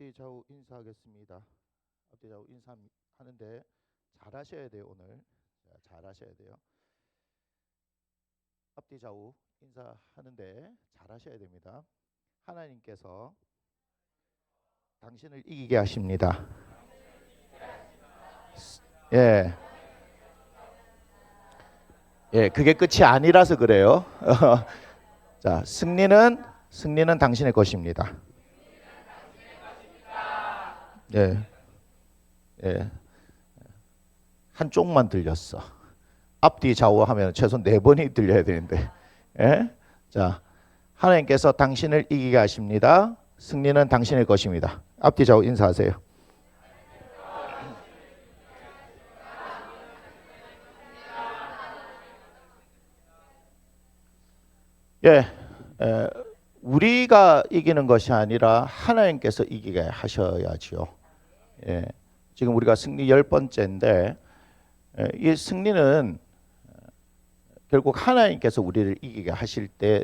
앞뒤 좌우 인사하겠습니다. 앞뒤 좌우 인사하는데 잘하셔야 돼요. 오늘 잘하셔야 돼요. 앞뒤 좌우 인사하는데 잘하셔야 됩니다. 하나님께서 당신을 이기게 하십니다. 예, 그게 끝이 아니라서 그래요. 자, 승리는 당신의 것입니다. 예, 예, 한쪽만 들렸어. 앞뒤 좌우 하면 최소 4번이 들려야 되는데. 예? 자, 하나님께서 당신을 이기게 하십니다. 승리는 당신의 것입니다. 앞뒤 좌우 인사하세요. 예, 우리가 이기는 것이 아니라 하나님께서 이기게 하셔야지요. 예, 지금 우리가 승리 10번째인데 이 승리는 결국 하나님께서 우리를 이기게 하실 때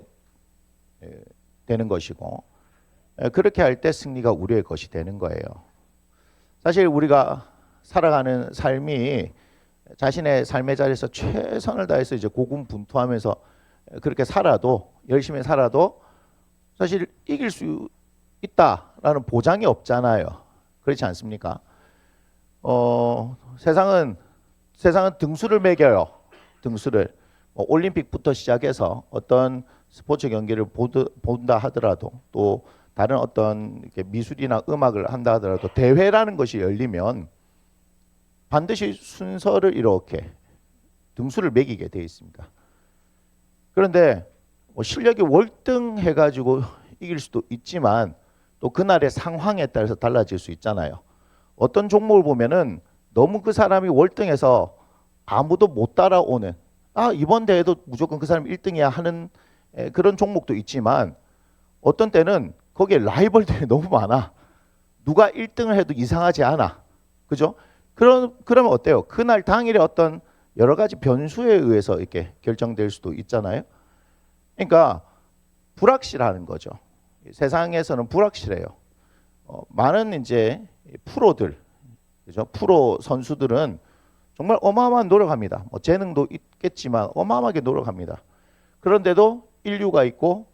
되는 것이고, 그렇게 할 때 승리가 우리의 것이 되는 거예요. 사실 우리가 살아가는 삶이 자신의 삶의 자리에서 최선을 다해서 이제 고군분투하면서 그렇게 살아도, 열심히 살아도 사실 이길 수 있다라는 보장이 없잖아요. 그렇지 않습니까? 세상은 등수를 매겨요. 등수를. 올림픽부터 시작해서 어떤 스포츠 경기를 본다 하더라도, 또 다른 어떤 이렇게 미술이나 음악을 한다 하더라도 대회라는 것이 열리면 반드시 순서를 이렇게 등수를 매기게 되어 있습니다. 그런데 실력이 월등해가지고 이길 수도 있지만 또 그날의 상황에 따라서 달라질 수 있잖아요. 어떤 종목을 보면은 너무 그 사람이 월등해서 아무도 못 따라오는, 이번 대회도 무조건 그 사람이 1등이야 하는 그런 종목도 있지만, 어떤 때는 거기에 라이벌들이 너무 많아. 누가 1등을 해도 이상하지 않아. 그죠? 그러면 어때요? 그날 당일에 어떤 여러 가지 변수에 의해서 이렇게 결정될 수도 있잖아요. 그러니까 불확실하는 거죠. 세상에서는 불확실해요. 많은 이제 프로들, 그죠? 프로 선수들은 정말 어마어마한 노력합니다. 재능도 있겠지만 어마어마하게 노력합니다. 그런데도 1루가 있고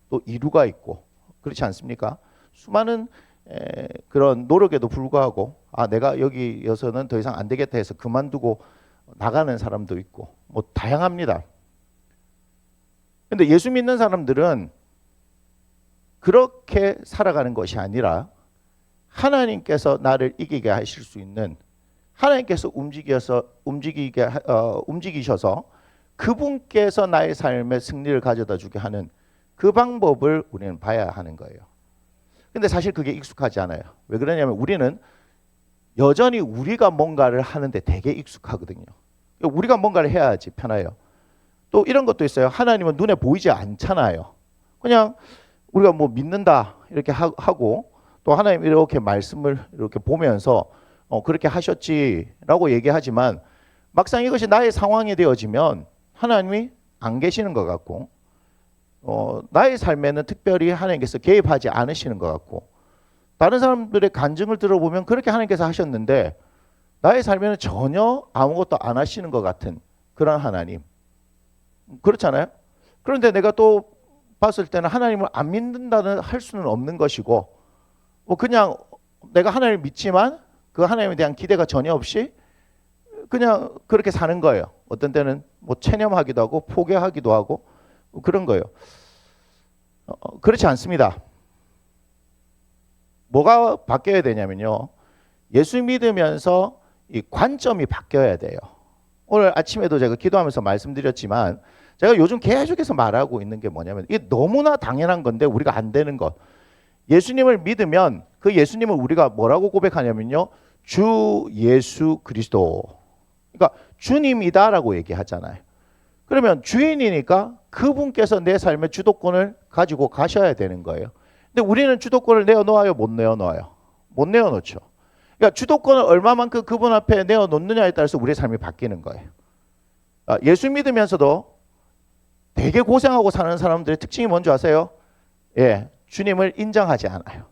또 2루가 있고, 그렇지 않습니까? 수많은 그런 노력에도 불구하고 내가 여기여서는 더 이상 안 되겠다 해서 그만두고 나가는 사람도 있고, 다양합니다. 근데 예수 믿는 사람들은 그렇게 살아가는 것이 아니라 하나님께서 나를 이기게 하실 수 있는, 하나님께서 움직이셔서 그분께서 나의 삶에 승리를 가져다 주게 하는 그 방법을 우리는 봐야 하는 거예요. 근데 사실 그게 익숙하지 않아요. 왜 그러냐면 우리는 여전히 우리가 뭔가를 하는데 되게 익숙하거든요. 우리가 뭔가를 해야지 편해요. 또 이런 것도 있어요. 하나님은 눈에 보이지 않잖아요. 그냥 우리가 믿는다 이렇게 하고, 또 하나님 이렇게 말씀을 이렇게 보면서 그렇게 하셨지라고 얘기하지만, 막상 이것이 나의 상황이 되어지면 하나님이 안 계시는 것 같고, 나의 삶에는 특별히 하나님께서 개입하지 않으시는 것 같고, 다른 사람들의 간증을 들어보면 그렇게 하나님께서 하셨는데 나의 삶에는 전혀 아무것도 안 하시는 것 같은 그런 하나님. 그렇잖아요. 그런데 내가 또 봤을 때는 하나님을 안 믿는다는 할 수는 없는 것이고, 그냥 내가 하나님을 믿지만 그 하나님에 대한 기대가 전혀 없이 그냥 그렇게 사는 거예요. 어떤 때는 체념하기도 하고 포기하기도 하고 그런 거예요. 그렇지 않습니다. 뭐가 바뀌어야 되냐면요, 예수 믿으면서 이 관점이 바뀌어야 돼요. 오늘 아침에도 제가 기도하면서 말씀드렸지만, 제가 요즘 계속해서 말하고 있는 게 뭐냐면, 이게 너무나 당연한 건데 우리가 안 되는 것. 예수님을 믿으면 그 예수님을 우리가 뭐라고 고백하냐면요, 주 예수 그리스도. 그러니까 주님이다라고 얘기하잖아요. 그러면 주인이니까 그분께서 내 삶의 주도권을 가지고 가셔야 되는 거예요. 근데 우리는 주도권을 내어놓아요, 못 내어놓아요? 못 내어놓죠. 그러니까 주도권을 얼마만큼 그분 앞에 내어놓느냐에 따라서 우리의 삶이 바뀌는 거예요. 예수 믿으면서도 되게 고생하고 사는 사람들의 특징이 뭔지 아세요? 주님을 인정하지 않아요.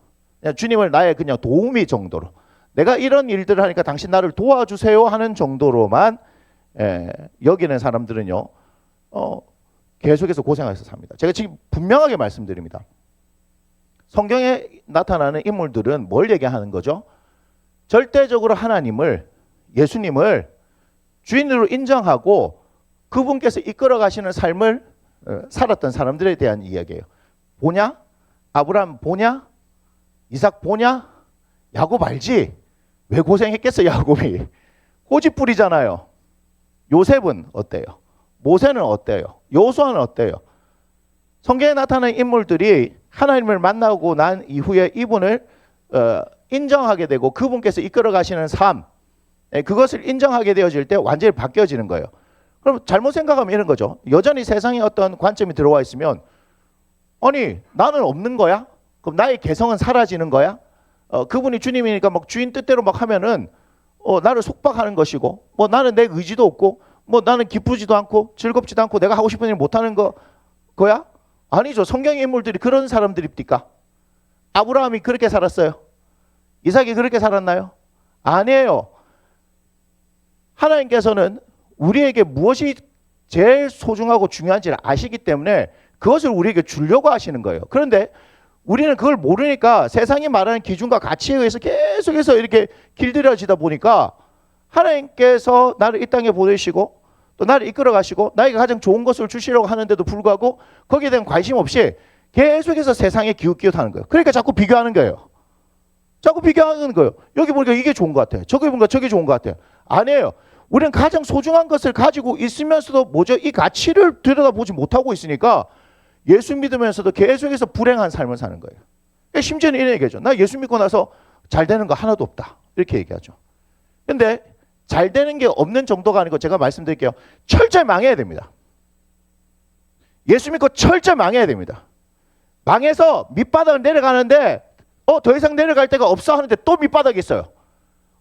그냥 주님을 나의 그냥 도우미 정도로, 내가 이런 일들을 하니까 당신 나를 도와주세요 하는 정도로만 여기는 사람들은요 계속해서 고생해서 삽니다. 제가 지금 분명하게 말씀드립니다. 성경에 나타나는 인물들은 뭘 얘기하는 거죠? 절대적으로 하나님을, 예수님을 주인으로 인정하고 그분께서 이끌어 가시는 삶을 살았던 사람들에 대한 이야기예요. 보냐? 아브라함 보냐? 이삭 보냐? 야곱 알지? 왜 고생했겠어 야곱이? 고집부리잖아요. 요셉은 어때요? 모세는 어때요? 여호수아는 어때요? 성경에 나타나는 인물들이 하나님을 만나고 난 이후에 이분을 인정하게 되고 그분께서 이끌어 가시는 삶, 그것을 인정하게 되어질 때 완전히 바뀌어지는 거예요. 그럼 잘못 생각하면 이런 거죠. 여전히 세상에 어떤 관점이 들어와 있으면 아니 나는 없는 거야? 그럼 나의 개성은 사라지는 거야? 그분이 주님이니까 막 주인 뜻대로 막 하면은 나를 속박하는 것이고, 뭐 나는 내 의지도 없고, 뭐 나는 기쁘지도 않고 즐겁지도 않고 내가 하고 싶은 일 못하는 거야? 아니죠. 성경의 인물들이 그런 사람들입니까? 아브라함이 그렇게 살았어요? 이삭이 그렇게 살았나요? 아니에요. 하나님께서는 우리에게 무엇이 제일 소중하고 중요한지를 아시기 때문에 그것을 우리에게 주려고 하시는 거예요. 그런데 우리는 그걸 모르니까 세상이 말하는 기준과 가치에 의해서 계속해서 이렇게 길들여지다 보니까 하나님께서 나를 이 땅에 보내시고 또 나를 이끌어 가시고 나에게 가장 좋은 것을 주시려고 하는데도 불구하고 거기에 대한 관심 없이 계속해서 세상에 기웃기웃하는 거예요. 그러니까 자꾸 비교하는 거예요. 자꾸 비교하는 거예요. 여기 보니까 이게 좋은 것 같아요. 저기 보니까 저게 좋은 것 같아요. 아니에요. 우리는 가장 소중한 것을 가지고 있으면서도 뭐죠? 이 가치를 들여다보지 못하고 있으니까 예수 믿으면서도 계속해서 불행한 삶을 사는 거예요. 심지어는 이런 얘기죠. 나 예수 믿고 나서 잘 되는 거 하나도 없다. 이렇게 얘기하죠. 근데 잘 되는 게 없는 정도가 아니고 제가 말씀드릴게요. 철저히 망해야 됩니다. 예수 믿고 철저히 망해야 됩니다. 망해서 밑바닥을 내려가는데 더 이상 내려갈 데가 없어 하는데 또 밑바닥이 있어요.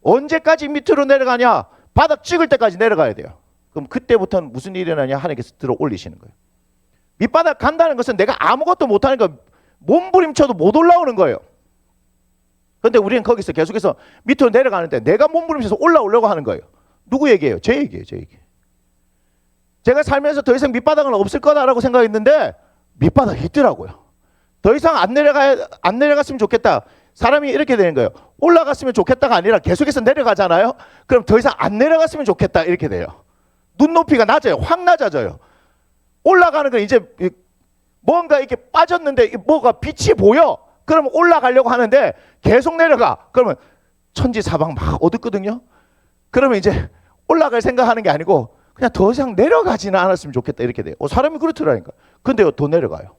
언제까지 밑으로 내려가냐? 바닥 찍을 때까지 내려가야 돼요. 그럼 그때부터는 무슨 일이 일어나냐? 하나님께서 들어 올리시는 거예요. 밑바닥 간다는 것은 내가 아무것도 못하는 거, 몸부림쳐도 못 올라오는 거예요. 그런데 우리는 거기서 계속해서 밑으로 내려가는데 내가 몸부림쳐서 올라오려고 하는 거예요. 누구 얘기예요? 제 얘기예요. 제 얘기. 제가 살면서 더 이상 밑바닥은 없을 거다라고 생각했는데 밑바닥이 있더라고요. 더 이상 안 내려갔으면 좋겠다. 사람이 이렇게 되는 거예요. 올라갔으면 좋겠다가 아니라 계속해서 내려가잖아요. 그럼 더 이상 안 내려갔으면 좋겠다 이렇게 돼요. 눈높이가 낮아요. 확 낮아져요. 올라가는 건 이제 뭔가 이렇게 빠졌는데 뭐가 빛이 보여. 그러면 올라가려고 하는데 계속 내려가. 그러면 천지사방 막 어둡거든요. 그러면 이제 올라갈 생각하는 게 아니고 그냥 더 이상 내려가지는 않았으면 좋겠다 이렇게 돼요. 사람이 그렇더라니까. 근데요 더 내려가요.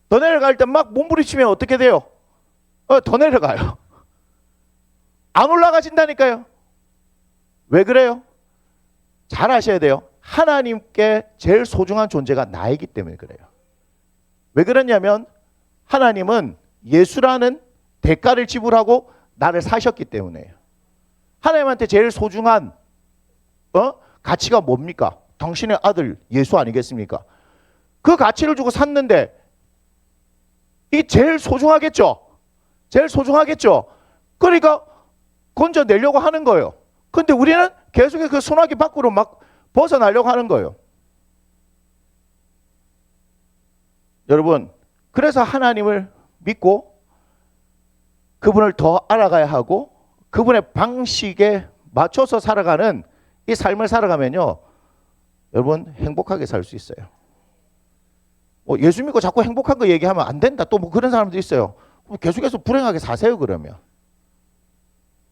더 내려갈 때 막 몸부림치면 어떻게 돼요? 더 내려가요. 안 올라가진다니까요. 왜 그래요? 잘 아셔야 돼요. 하나님께 제일 소중한 존재가 나이기 때문에 그래요. 왜 그러냐면 하나님은 예수라는 대가를 지불하고 나를 사셨기 때문에요. 하나님한테 제일 소중한 가치가 뭡니까? 당신의 아들 예수 아니겠습니까? 그 가치를 주고 샀는데 이게 제일 소중하겠죠? 제일 소중하겠죠? 그러니까 건져내려고 하는 거예요. 근데 우리는 계속해서 그 소나기 밖으로 막 벗어나려고 하는 거예요. 여러분, 그래서 하나님을 믿고 그분을 더 알아가야 하고 그분의 방식에 맞춰서 살아가는 이 삶을 살아가면요, 여러분 행복하게 살 수 있어요. 예수 믿고 자꾸 행복한 거 얘기하면 안 된다. 또 뭐 그런 사람도 있어요. 계속해서 불행하게 사세요 그러면.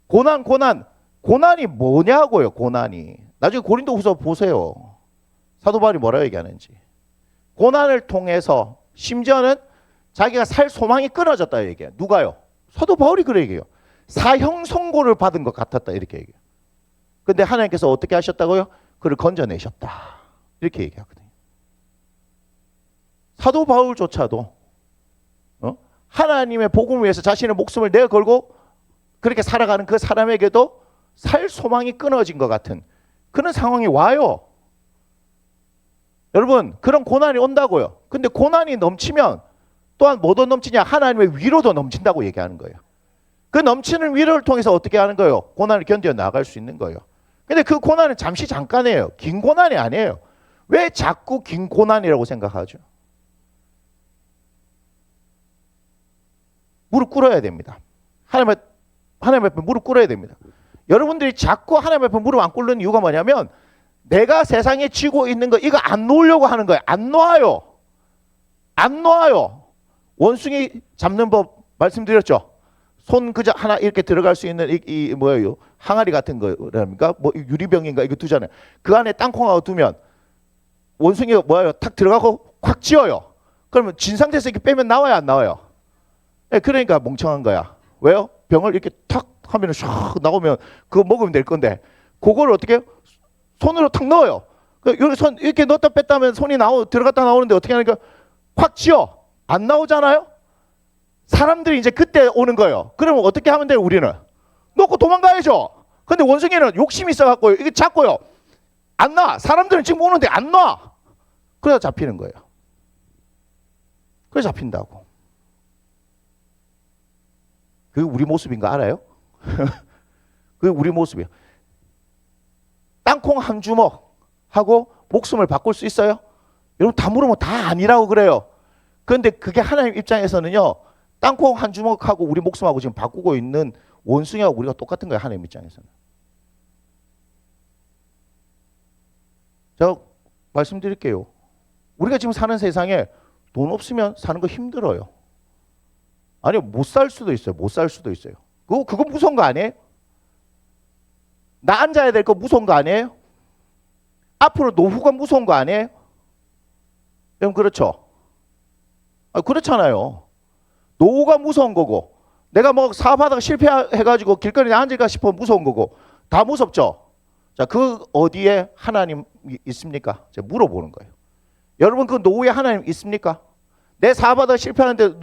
고난이 뭐냐고요. 고난이. 나중에 고린도후서 보세요. 사도 바울이 뭐라고 얘기하는지. 고난을 통해서 심지어는 자기가 살 소망이 끊어졌다 얘기해요. 누가요? 사도 바울이 그래 얘기해요. 사형 선고를 받은 것 같았다 이렇게 얘기해요. 근데 하나님께서 어떻게 하셨다고요? 그를 건져내셨다 이렇게 얘기하거든요. 사도 바울조차도 하나님의 복음을 위해서 자신의 목숨을 내어 걸고 그렇게 살아가는 그 사람에게도 살 소망이 끊어진 것 같은 그런 상황이 와요. 여러분, 그런 고난이 온다고요. 근데 고난이 넘치면 또한 뭐도 넘치냐? 하나님의 위로도 넘친다고 얘기하는 거예요. 그 넘치는 위로를 통해서 어떻게 하는 거예요? 고난을 견뎌 나갈 수 있는 거예요. 근데 그 고난은 잠시 잠깐이에요. 긴 고난이 아니에요. 왜 자꾸 긴 고난이라고 생각하죠? 무릎 꿇어야 됩니다. 하나님 앞에 무릎 꿇어야 됩니다. 여러분들이 자꾸 하나님 앞에 무릎 안 꿇는 이유가 뭐냐면 내가 세상에 쥐고 있는 거 이거 안 놓으려고 하는 거예요. 안 놓아요. 안 놓아요. 원숭이 잡는 법 말씀드렸죠. 손 그저 하나 이렇게 들어갈 수 있는 이 뭐예요? 항아리 같은 거랍니까? 뭐 유리병인가 이거 두잖아요. 그 안에 땅콩하고 두면 원숭이가 뭐예요? 탁 들어가고 확 쥐어요. 그러면 진 상태에서 이렇게 빼면 나와요, 안 나와요? 네, 그러니까 멍청한 거야. 왜요? 병을 이렇게 탁 하면 샥 나오면 그거 먹으면 될 건데 그걸 어떻게 손으로 탁 넣어요. 여기 손 이렇게 넣었다 뺐다 하면 손이 들어갔다 나오는데 어떻게 하니까 확 쥐어. 안 나오잖아요? 사람들이 이제 그때 오는 거예요. 그러면 어떻게 하면 돼요, 우리는? 놓고 도망가야죠. 근데 원숭이는 욕심이 있어갖고 이게 잡고요. 안 놔. 사람들은 지금 오는데 안 놔. 그래서 잡히는 거예요. 그래서 잡힌다고. 그게 우리 모습인 거 알아요? 그게 우리 모습이에요. 땅콩 한 주먹 하고 목숨을 바꿀 수 있어요? 여러분 다 물으면 다 아니라고 그래요. 그런데 그게 하나님 입장에서는요. 땅콩 한 주먹하고 우리 목숨하고 지금 바꾸고 있는 원숭이하고 우리가 똑같은 거예요. 하나님 입장에서는. 제가 말씀드릴게요. 우리가 지금 사는 세상에 돈 없으면 사는 거 힘들어요. 아니요. 못 살 수도 있어요. 못 살 수도 있어요. 그거 무서운 거 아니에요? 나 앉아야 될 거 무서운 거 아니에요? 앞으로 노후가 무서운 거 아니에요? 여러분 그렇죠? 그렇잖아요. 노후가 무서운 거고 내가 뭐 사업하다가 실패해가지고 길거리에 앉을까 싶어 무서운 거고 다 무섭죠? 자, 그 어디에 하나님 있습니까? 제가 물어보는 거예요. 여러분 그 노후에 하나님 있습니까? 내 사업하다가 실패하는데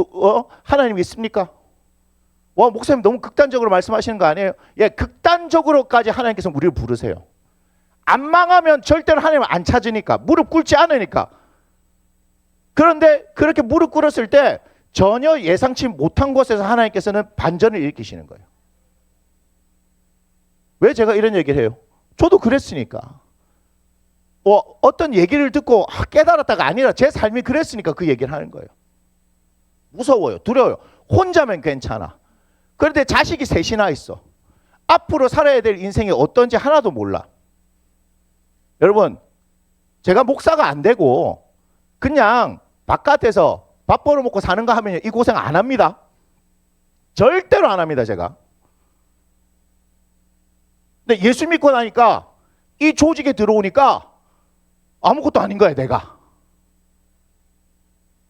하나님 있습니까? 와, 목사님 너무 극단적으로 말씀하시는 거 아니에요? 예, 극단적으로까지 하나님께서 우리를 부르세요. 안 망하면 절대로 하나님을 안 찾으니까 무릎 꿇지 않으니까. 그런데 그렇게 무릎 꿇었을 때 전혀 예상치 못한 곳에서 하나님께서는 반전을 일으키시는 거예요. 왜 제가 이런 얘기를 해요? 저도 그랬으니까. 어떤 얘기를 듣고 깨달았다가 아니라 제 삶이 그랬으니까 그 얘기를 하는 거예요. 무서워요. 두려워요. 혼자면 괜찮아. 그런데 자식이 셋이나 있어. 앞으로 살아야 될 인생이 어떤지 하나도 몰라. 여러분, 제가 목사가 안 되고 그냥 바깥에서 밥 벌어먹고 사는 거 하면 이 고생 안 합니다. 절대로 안 합니다, 제가. 근데 예수 믿고 나니까 이 조직에 들어오니까 아무것도 아닌 거야, 내가.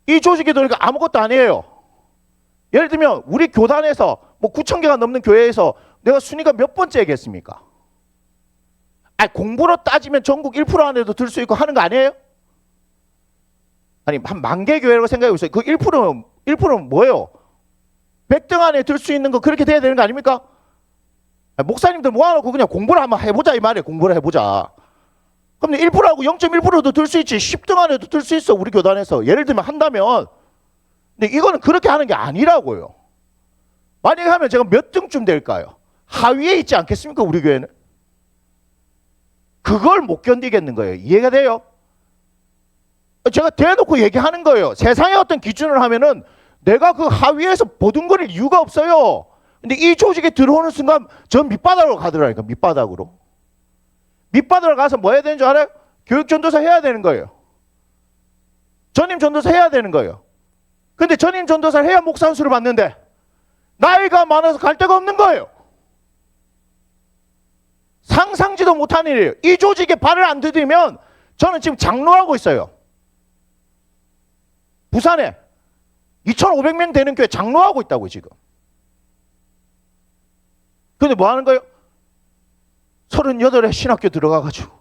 이 조직에 들어오니까 아무것도 아니에요. 예를 들면 우리 교단에서 뭐 9,000개가 넘는 교회에서 내가 순위가 몇 번째겠습니까? 공부로 따지면 전국 1% 안에도 들 수 있고 하는 거 아니에요? 아니, 한 10,000개 교회라고 생각해 보세요. 그 1%는 뭐예요? 100등 안에 들 수 있는 거 그렇게 돼야 되는 거 아닙니까? 목사님들 모아놓고 그냥 공부를 한번 해보자 이 말이에요. 공부를 해보자. 그럼 1%하고 0.1%도 들 수 있지. 10등 안에도 들 수 있어. 우리 교단에서. 예를 들면 한다면. 근데 이거는 그렇게 하는 게 아니라고요. 만약에 하면 제가 몇 등쯤 될까요? 하위에 있지 않겠습니까? 우리 교회는. 그걸 못 견디겠는 거예요. 이해가 돼요? 제가 대놓고 얘기하는 거예요. 세상에 어떤 기준을 하면은 내가 그 하위에서 보듬거릴 이유가 없어요. 근데 이 조직에 들어오는 순간 저 밑바닥으로 가더라니까. 밑바닥으로. 밑바닥으로 가서 뭐 해야 되는 줄 알아요? 교육 전도사 해야 되는 거예요. 전임 전도사 해야 되는 거예요. 근데 전임 전도사를 해야 목사 안수를 받는데 나이가 많아서 갈 데가 없는 거예요. 상상지도 못한 일이에요. 이 조직에 발을 안 디디면 저는 지금 장로하고 있어요. 부산에 2,500명 되는 교회 장로하고 있다고요, 지금. 근데 뭐 하는 거예요? 38에 신학교 들어가가지고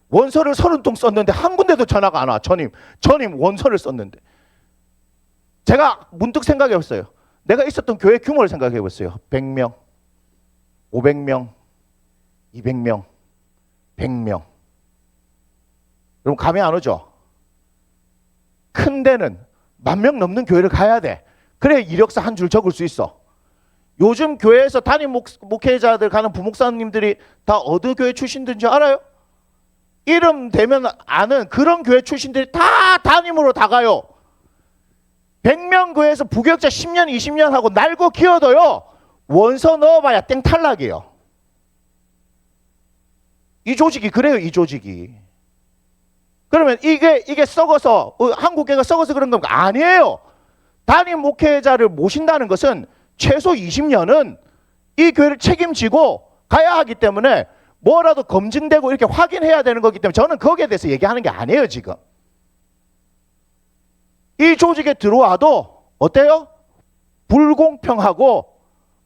원서를 30통 썼는데 한 군데도 전화가 안 와. 전임 원서를 썼는데. 제가 문득 생각해 봤어요. 내가 있었던 교회 규모를 생각해 봤어요. 100명, 500명, 200명, 100명. 여러분 감이 안 오죠? 큰 데는 10,000명 넘는 교회를 가야 돼. 그래 이력서 한 줄 적을 수 있어. 요즘 교회에서 담임 목회자들 가는 부목사님들이 다 어느 교회 출신들인지 알아요? 이름 대면 아는 그런 교회 출신들이 다 담임으로 다 가요. 100명 교회에서 부교역자 10년 20년 하고 날고 기어도요 원서 넣어봐야 땡 탈락이에요. 이 조직이 그래요. 이 조직이. 그러면 이게 썩어서 한국교회가 썩어서 그런 겁니까? 아니에요. 담임 목회자를 모신다는 것은 최소 20년은 이 교회를 책임지고 가야 하기 때문에 뭐라도 검증되고 이렇게 확인해야 되는 거기 때문에 저는 거기에 대해서 얘기하는 게 아니에요. 지금 이 조직에 들어와도 어때요? 불공평하고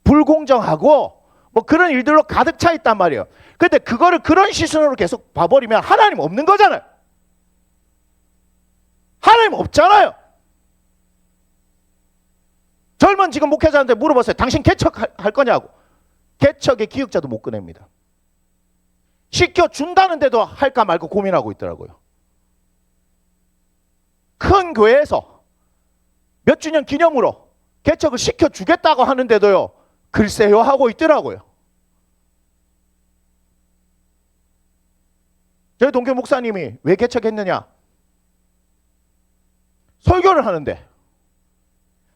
불공정하고 뭐 그런 일들로 가득 차 있단 말이에요. 근데 그거를 그런 시선으로 계속 봐버리면 하나님 없는 거잖아요. 하나님 없잖아요. 젊은 지금 목회자한테 물어봤어요. 당신 개척할 거냐고. 개척의 기획자도 못 꺼냅니다. 시켜준다는데도 할까 말까 고민하고 있더라고요. 큰 교회에서 몇 주년 기념으로 개척을 시켜주겠다고 하는데도요. 글쎄요 하고 있더라고요. 저희 동교 목사님이 왜 개척했느냐. 설교를 하는데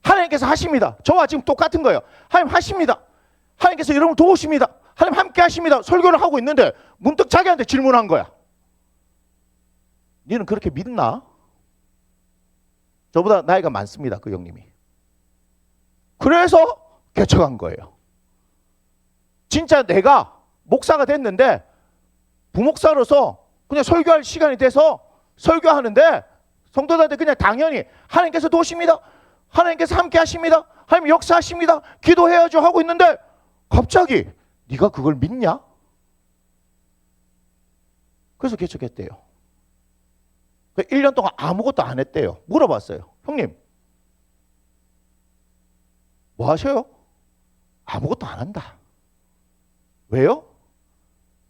하나님께서 하십니다. 저와 지금 똑같은 거예요. 하나님 하십니다. 하나님께서 여러분을 도우십니다. 하나님 함께 하십니다. 설교를 하고 있는데 문득 자기한테 질문한 거야. 너는 그렇게 믿나? 저보다 나이가 많습니다. 그 형님이. 그래서 개척한 거예요. 진짜 내가 목사가 됐는데 부목사로서 그냥 설교할 시간이 돼서 설교하는데 성도들한테 그냥 당연히 하나님께서 도우십니다. 하나님께서 함께 하십니다. 하나님 역사하십니다. 기도해야죠 하고 있는데 갑자기 네가 그걸 믿냐? 그래서 개척했대요. 1년 동안 아무것도 안 했대요. 물어봤어요. 형님 뭐 하셔요? 아무것도 안 한다. 왜요?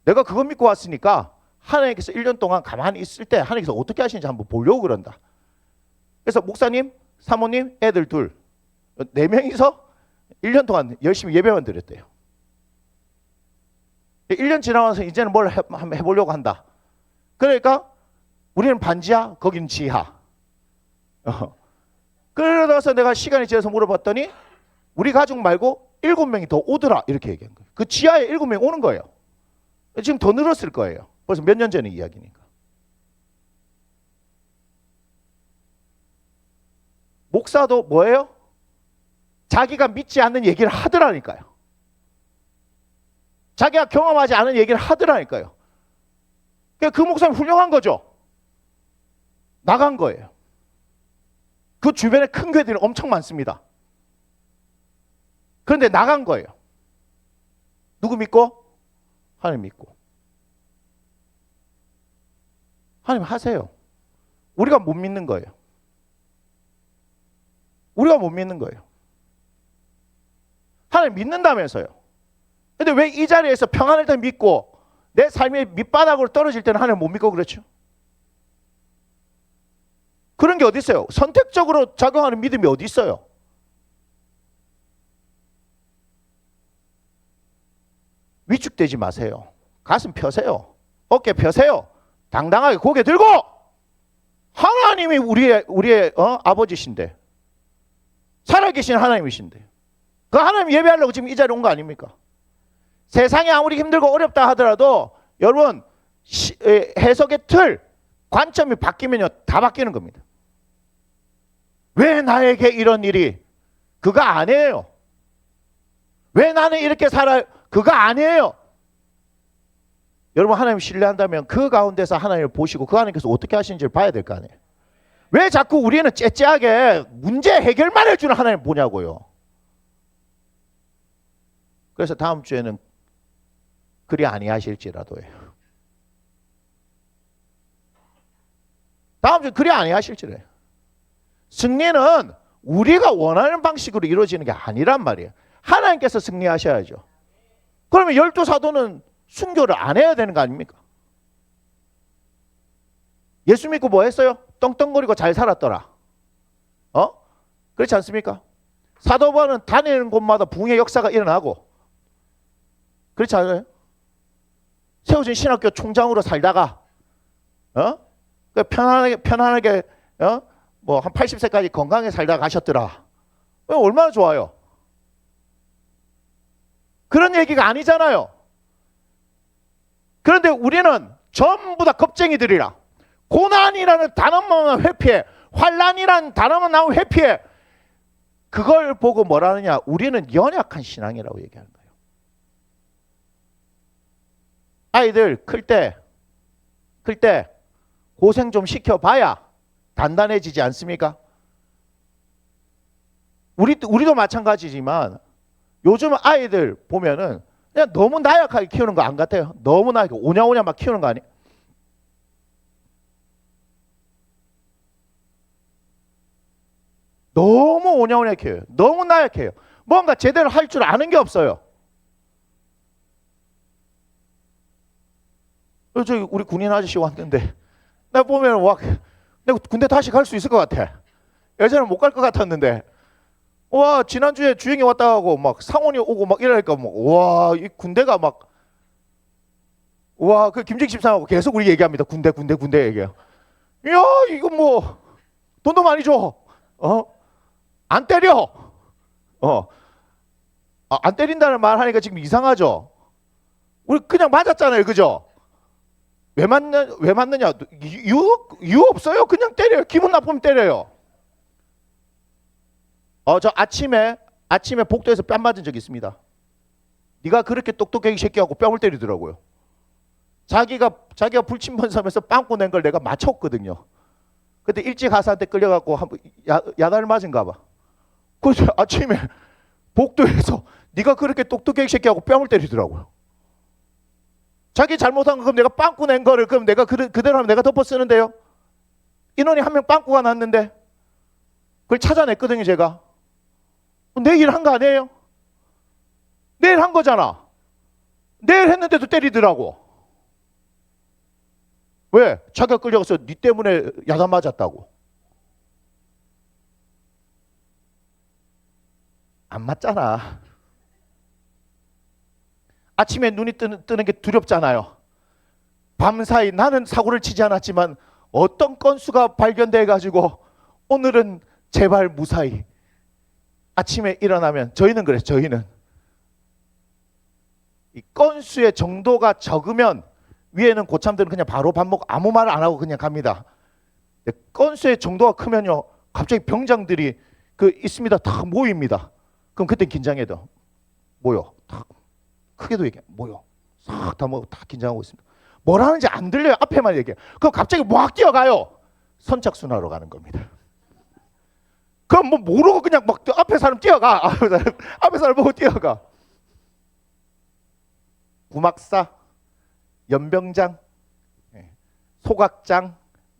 내가 그거 믿고 왔으니까 하나님께서 1년 동안 가만히 있을 때 하나님께서 어떻게 하시는지 한번 보려고 그런다. 그래서 목사님, 사모님, 애들 둘 4명이서 1년 동안 열심히 예배만 드렸대요. 1년 지나서 이제는 뭘 한번 해보려고 한다. 그러니까 우리는 반지하, 거기는 지하. 그러다서 내가 시간이 지나서 물어봤더니 우리 가족 말고 7명이 더 오더라 이렇게 얘기한 거예요. 그 지하에 7명 오는 거예요. 지금 더 늘었을 거예요. 벌써 몇 년 전의 이야기니까. 목사도 뭐예요? 자기가 믿지 않는 얘기를 하더라니까요. 자기가 경험하지 않은 얘기를 하더라니까요. 그 목사님 훌륭한 거죠. 나간 거예요. 그 주변에 큰 교회들이 엄청 많습니다. 그런데 나간 거예요. 누구 믿고? 하나님 믿고. 하나님 하세요. 우리가 못 믿는 거예요. 우리가 못 믿는 거예요. 하나님 믿는다면서요. 근데 왜 이 자리에서 평안을 더 믿고 내 삶의 밑바닥으로 떨어질 때는 하나님 못 믿고 그렇죠? 그런 게 어디 있어요? 선택적으로 작용하는 믿음이 어디 있어요? 위축되지 마세요. 가슴 펴세요. 어깨 펴세요. 당당하게 고개 들고 하나님이 우리의 아버지신데 살아계신 하나님이신데 그 하나님 예배하려고 지금 이 자리에 온 거 아닙니까? 세상이 아무리 힘들고 어렵다 하더라도 여러분 해석의 틀, 관점이 바뀌면요 다 바뀌는 겁니다. 왜 나에게 이런 일이? 그거 아니에요. 왜 나는 이렇게 살아요? 그거 아니에요. 여러분 하나님 신뢰한다면 그 가운데서 하나님을 보시고 그 하나님께서 어떻게 하시는지를 봐야 될 거 아니에요. 왜 자꾸 우리는 째째하게 문제 해결만 해주는 하나님 보냐고요. 그래서 다음 주에는 그리 아니하실지라도예요. 다음 주에 그리 아니하실지래요. 승리는 우리가 원하는 방식으로 이루어지는 게 아니란 말이에요. 하나님께서 승리하셔야죠. 그러면 12사도는 순교를 안 해야 되는 거 아닙니까? 예수 믿고 뭐 했어요? 떵떵거리고 잘 살았더라. 그렇지 않습니까? 사도 바울은 다니는 곳마다 부흥의 역사가 일어나고, 그렇지 않아요? 세워진 신학교 총장으로 살다가 편안하게 뭐 한 80세까지 건강하게 살다가 가셨더라. 얼마나 좋아요. 그런 얘기가 아니잖아요. 그런데 우리는 전부 다 겁쟁이들이라. 고난이라는 단어만 회피해, 환난이라는 단어만 나오면 회피해. 그걸 보고 뭐라느냐? 우리는 연약한 신앙이라고 얘기하는 거예요. 아이들 클 때 고생 좀 시켜봐야 단단해지지 않습니까? 우리도 마찬가지지만 요즘 아이들 보면은 그냥 너무 나약하게 키우는 거 안 같아요? 너무 나약하게 오냐오냐 막 키우는 거 아니에요? 너무 오냐오냐 키워요. 너무 나약해요. 뭔가 제대로 할 줄 아는 게 없어요. 저기 우리 군인 아저씨 왔는데 나 보면 와, 내가 군대 다시 갈 수 있을 것 같아. 예전에 못 갈 것 같았는데 와, 지난주에 주영이 왔다 가고 막 상원이 오고 막 이러니까 막 와, 이 군대가 막 와, 그 김정식 집사하고 계속 우리 얘기합니다. 군대 얘기해요. 야, 이거 뭐 돈도 많이 줘. 안 때려. 안 때린다는 말 하니까 지금 이상하죠. 우리 그냥 맞았잖아요, 그죠? 왜 맞느냐? 이유 없어요. 그냥 때려요. 기분 나쁘면 때려요. 저 아침에 복도에서 뺨 맞은 적 있습니다. 네가 그렇게 똑똑하게 새끼하고 뺨을 때리더라고요. 자기가 불침번 삼에서 빵꾸 낸 걸 내가 맞췄거든요. 그때 일찍 가사한테 끌려갖고 한번 야단을 맞은가 봐. 그래서 아침에 복도에서 네가 그렇게 똑똑하게 새끼하고 뺨을 때리더라고요. 자기 잘못한 거 그럼 내가 빵꾸 낸 거를 그럼 내가 그대로 하면 내가 덮어 쓰는데요. 인원이 한 명 빵꾸가 났는데 그걸 찾아냈거든요, 제가. 내 일 한 거 아니에요? 내일 한 거잖아. 내일 했는데도 때리더라고. 왜? 자기가 끌려가서 네 때문에 야단 맞았다고. 안 맞잖아. 아침에 눈이 뜨는 게 두렵잖아요. 밤사이 나는 사고를 치지 않았지만 어떤 건수가 발견돼 가지고 오늘은 제발 무사히. 아침에 일어나면 저희는 그래요. 저희는 이 건수의 정도가 적으면 위에는 고참들은 그냥 바로 밥 먹고 아무 말 안 하고 그냥 갑니다. 건수의 정도가 크면요, 갑자기 병장들이 있습니다. 다 모입니다. 그럼 그때 긴장해도 모여. 다 크게도 얘기해. 모여. 싹 다 모여. 다 긴장하고 있습니다. 뭐라는지 안 들려요. 앞에만 얘기해. 그럼 갑자기 막 뛰어가요. 선착순하러 가는 겁니다. 그럼 뭐 모르고 그냥 막 앞에 사람 뛰어가. 앞에 사람 보고 뛰어가. 구막사, 연병장, 소각장,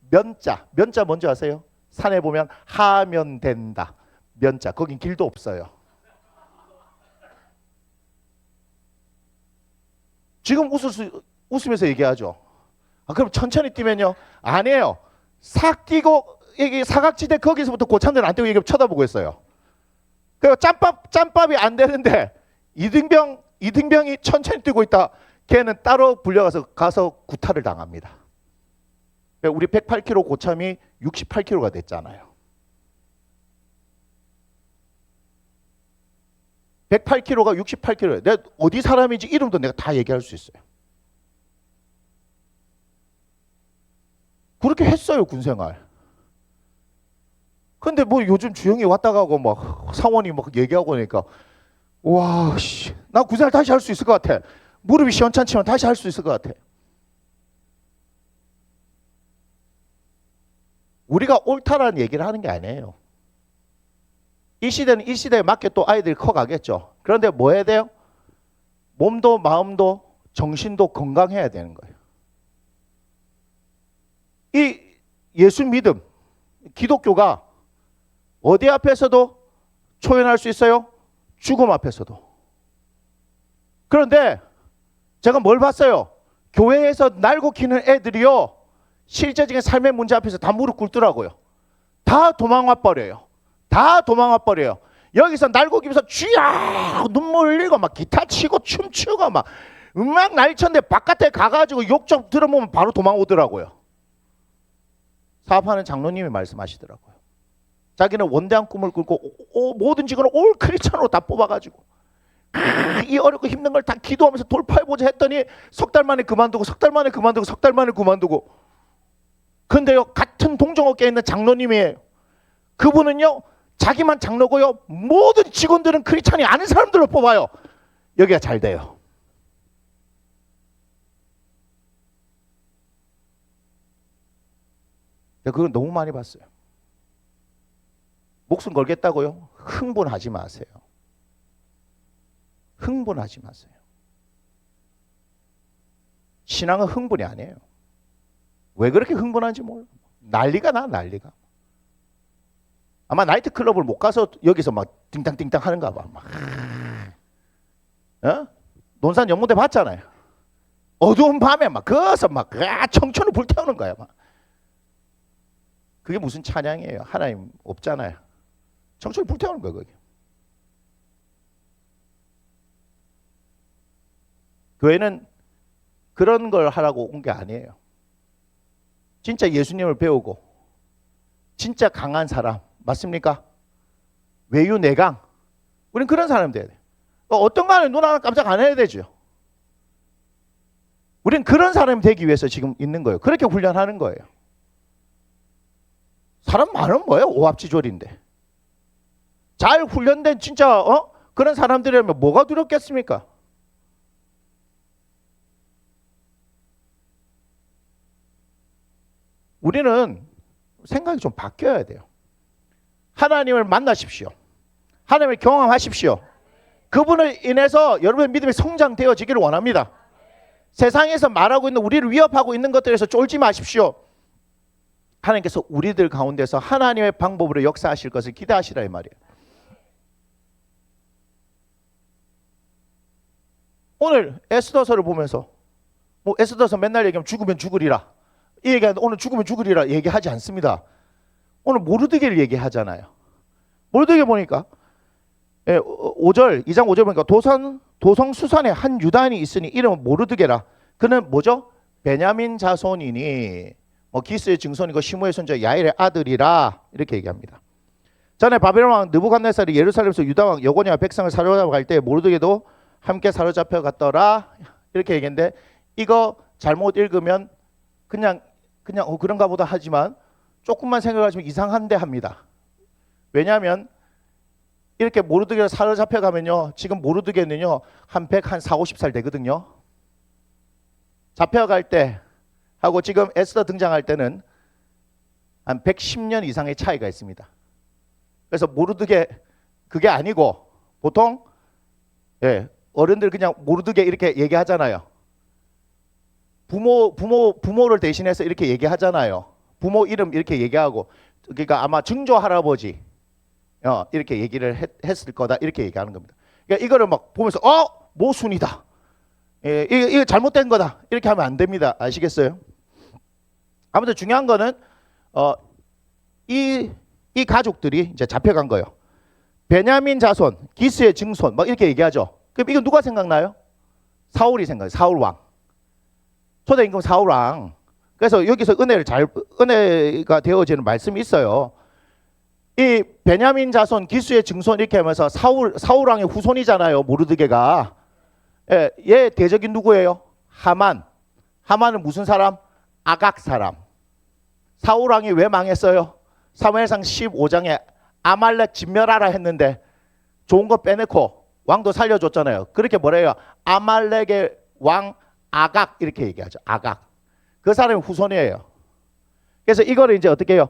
면자. 면자 뭔지 아세요? 산에 보면 하면 된다. 면자. 거긴 길도 없어요. 지금 웃으면서 얘기하죠. 그럼 천천히 뛰면요? 아니에요. 싹 뛰고 이게 사각지대 거기서부터 고참들 안 뛰고 이게 쳐다보고 있어요. 그리고 짬밥이 안 되는데 이등병이 천천히 뛰고 있다. 걔는 따로 불려가서 구타를 당합니다. 우리 108kg 고참이 68kg가 됐잖아요. 108kg가 68kg예요. 내가 어디 사람인지 이름도 내가 다 얘기할 수 있어요. 그렇게 했어요, 군생활. 근데 뭐 요즘 주영이 왔다 가고 막 상원이 막 얘기하고 하니까 와, 씨, 나 군생활 다시 할 수 있을 것 같아. 무릎이 시원찮지만 다시 할 수 있을 것 같아. 우리가 옳다라는 얘기를 하는 게 아니에요. 이 시대는 이 시대에 맞게 또 아이들이 커가겠죠. 그런데 뭐 해야 돼요? 몸도 마음도 정신도 건강해야 되는 거예요. 이 예수 믿음, 기독교가 어디 앞에서도 초연할 수 있어요? 죽음 앞에서도. 그런데 제가 뭘 봤어요? 교회에서 날고 기는 애들이요, 실제적인 삶의 문제 앞에서 다 무릎 꿇더라고요. 다 도망와 버려요. 다 도망와 버려요. 여기서 날고 기면서 쥐야 눈물 흘리고 막 기타 치고 춤추고 막 음악 날쳤는데 바깥에 가가지고 욕 좀 들어보면 바로 도망오더라고요. 사업하는 장로님이 말씀하시더라고요. 자기는 원대한 꿈을 꾸고 모든 직원을 올 크리스천으로 다 뽑아가지고 이 어렵고 힘든 걸 다 기도하면서 돌파해보자 했더니 석 달 만에 그만두고 석 달 만에 그만두고 석 달 만에 그만두고. 근데요, 같은 동종업계에 있는 장로님이에요. 그분은요, 자기만 장로고요, 모든 직원들은 크리스천이 아닌 사람들로 뽑아요. 여기가 잘 돼요. 그건 너무 많이 봤어요. 목숨 걸겠다고요? 흥분하지 마세요. 흥분하지 마세요. 신앙은 흥분이 아니에요. 왜 그렇게 흥분한지 몰라. 난리가 나, 난리가. 아마 나이트클럽을 못 가서 여기서 막 띵땅띵땅 하는가 봐. 막. 어? 논산 연못에 봤잖아요. 어두운 밤에 막 거기서 막 청춘을 불태우는 거야. 막. 그게 무슨 찬양이에요? 하나님 없잖아요. 청춘을 불태우는 거예요. 그게. 교회는 그런 걸 하라고 온 게 아니에요. 진짜 예수님을 배우고 진짜 강한 사람 맞습니까? 외유내강. 우린 그런 사람 돼야 돼. 어떤 거 하나 눈 하나 깜짝 안 해야 되죠. 우린 그런 사람이 되기 위해서 지금 있는 거예요. 그렇게 훈련하는 거예요. 사람 많으면 뭐예요? 오합지졸인데. 잘 훈련된 진짜 그런 사람들이라면 뭐가 두렵겠습니까? 우리는 생각이 좀 바뀌어야 돼요. 하나님을 만나십시오. 하나님을 경험하십시오. 그분을 인해서 여러분의 믿음이 성장되어지기를 원합니다. 세상에서 말하고 있는 우리를 위협하고 있는 것들에서 쫄지 마십시오. 하나님께서 우리들 가운데서 하나님의 방법으로 역사하실 것을 기대하시라 이 말이에요. 오늘 에스더서를 보면서 뭐 에스더서 맨날 얘기하면 죽으면 죽으리라. 이 얘기하는데 오늘 죽으면 죽으리라 얘기하지 않습니다. 오늘 모르드게를 얘기하잖아요. 모르드게 보니까 5절 2장 5절 보니까 도성수산에 한 유다인이 있으니 이름은 모르드게라. 그는 뭐죠? 베냐민 자손이니 기스의 증손이고 시므의 손자 야일의 아들이라 이렇게 얘기합니다. 전에 바벨론 왕 느부갓네살이 예루살렘에서 유다 왕 여고니와 백성을 사로잡아갈 때 모르드게도 함께 사로잡혀 갔더라 이렇게 얘기했는데 이거 잘못 읽으면 그냥 그런가 보다 하지만 조금만 생각하시면 이상한데 합니다. 왜냐하면 이렇게 모르드게를 사로잡혀 가면요, 지금 모르드게는요 한 140, 50살 되거든요. 잡혀갈 때 하고 지금 에스더 등장할 때는 한 110년 이상의 차이가 있습니다. 그래서 모르드게 그게 아니고 보통 어른들 그냥 모르드게 이렇게 얘기하잖아요. 부모를 대신해서 이렇게 얘기하잖아요. 부모 이름 이렇게 얘기하고, 그러니까 아마 증조 할아버지 이렇게 얘기를 했을 거다 이렇게 얘기하는 겁니다. 그러니까 이거를 막 보면서 모순이다. 이거 잘못된 거다 이렇게 하면 안 됩니다. 아시겠어요? 아무튼 중요한 거는 이 가족들이 이제 잡혀간 거예요. 베냐민 자손, 기스의 증손 막 이렇게 얘기하죠. 그럼 이거 누가 생각나요? 사울이 생각해요. 사울 왕. 초대 임금 사울 왕. 그래서 여기서 은혜가 되어지는 말씀이 있어요. 이 베냐민 자손, 기스의 증손 이렇게 하면서 사울 왕의 후손이잖아요. 모르드게가. 얘 대적인 누구예요? 하만. 하만은 무슨 사람? 아각 사람. 사울 왕이 왜 망했어요? 사무엘상 15장에 아말렉 진멸하라 했는데 좋은 거 빼내고 왕도 살려줬잖아요. 그렇게 뭐래요? 아말렉의 왕 아각 이렇게 얘기하죠. 아각. 그 사람이 후손이에요. 그래서 이거를 이제 어떻게 해요?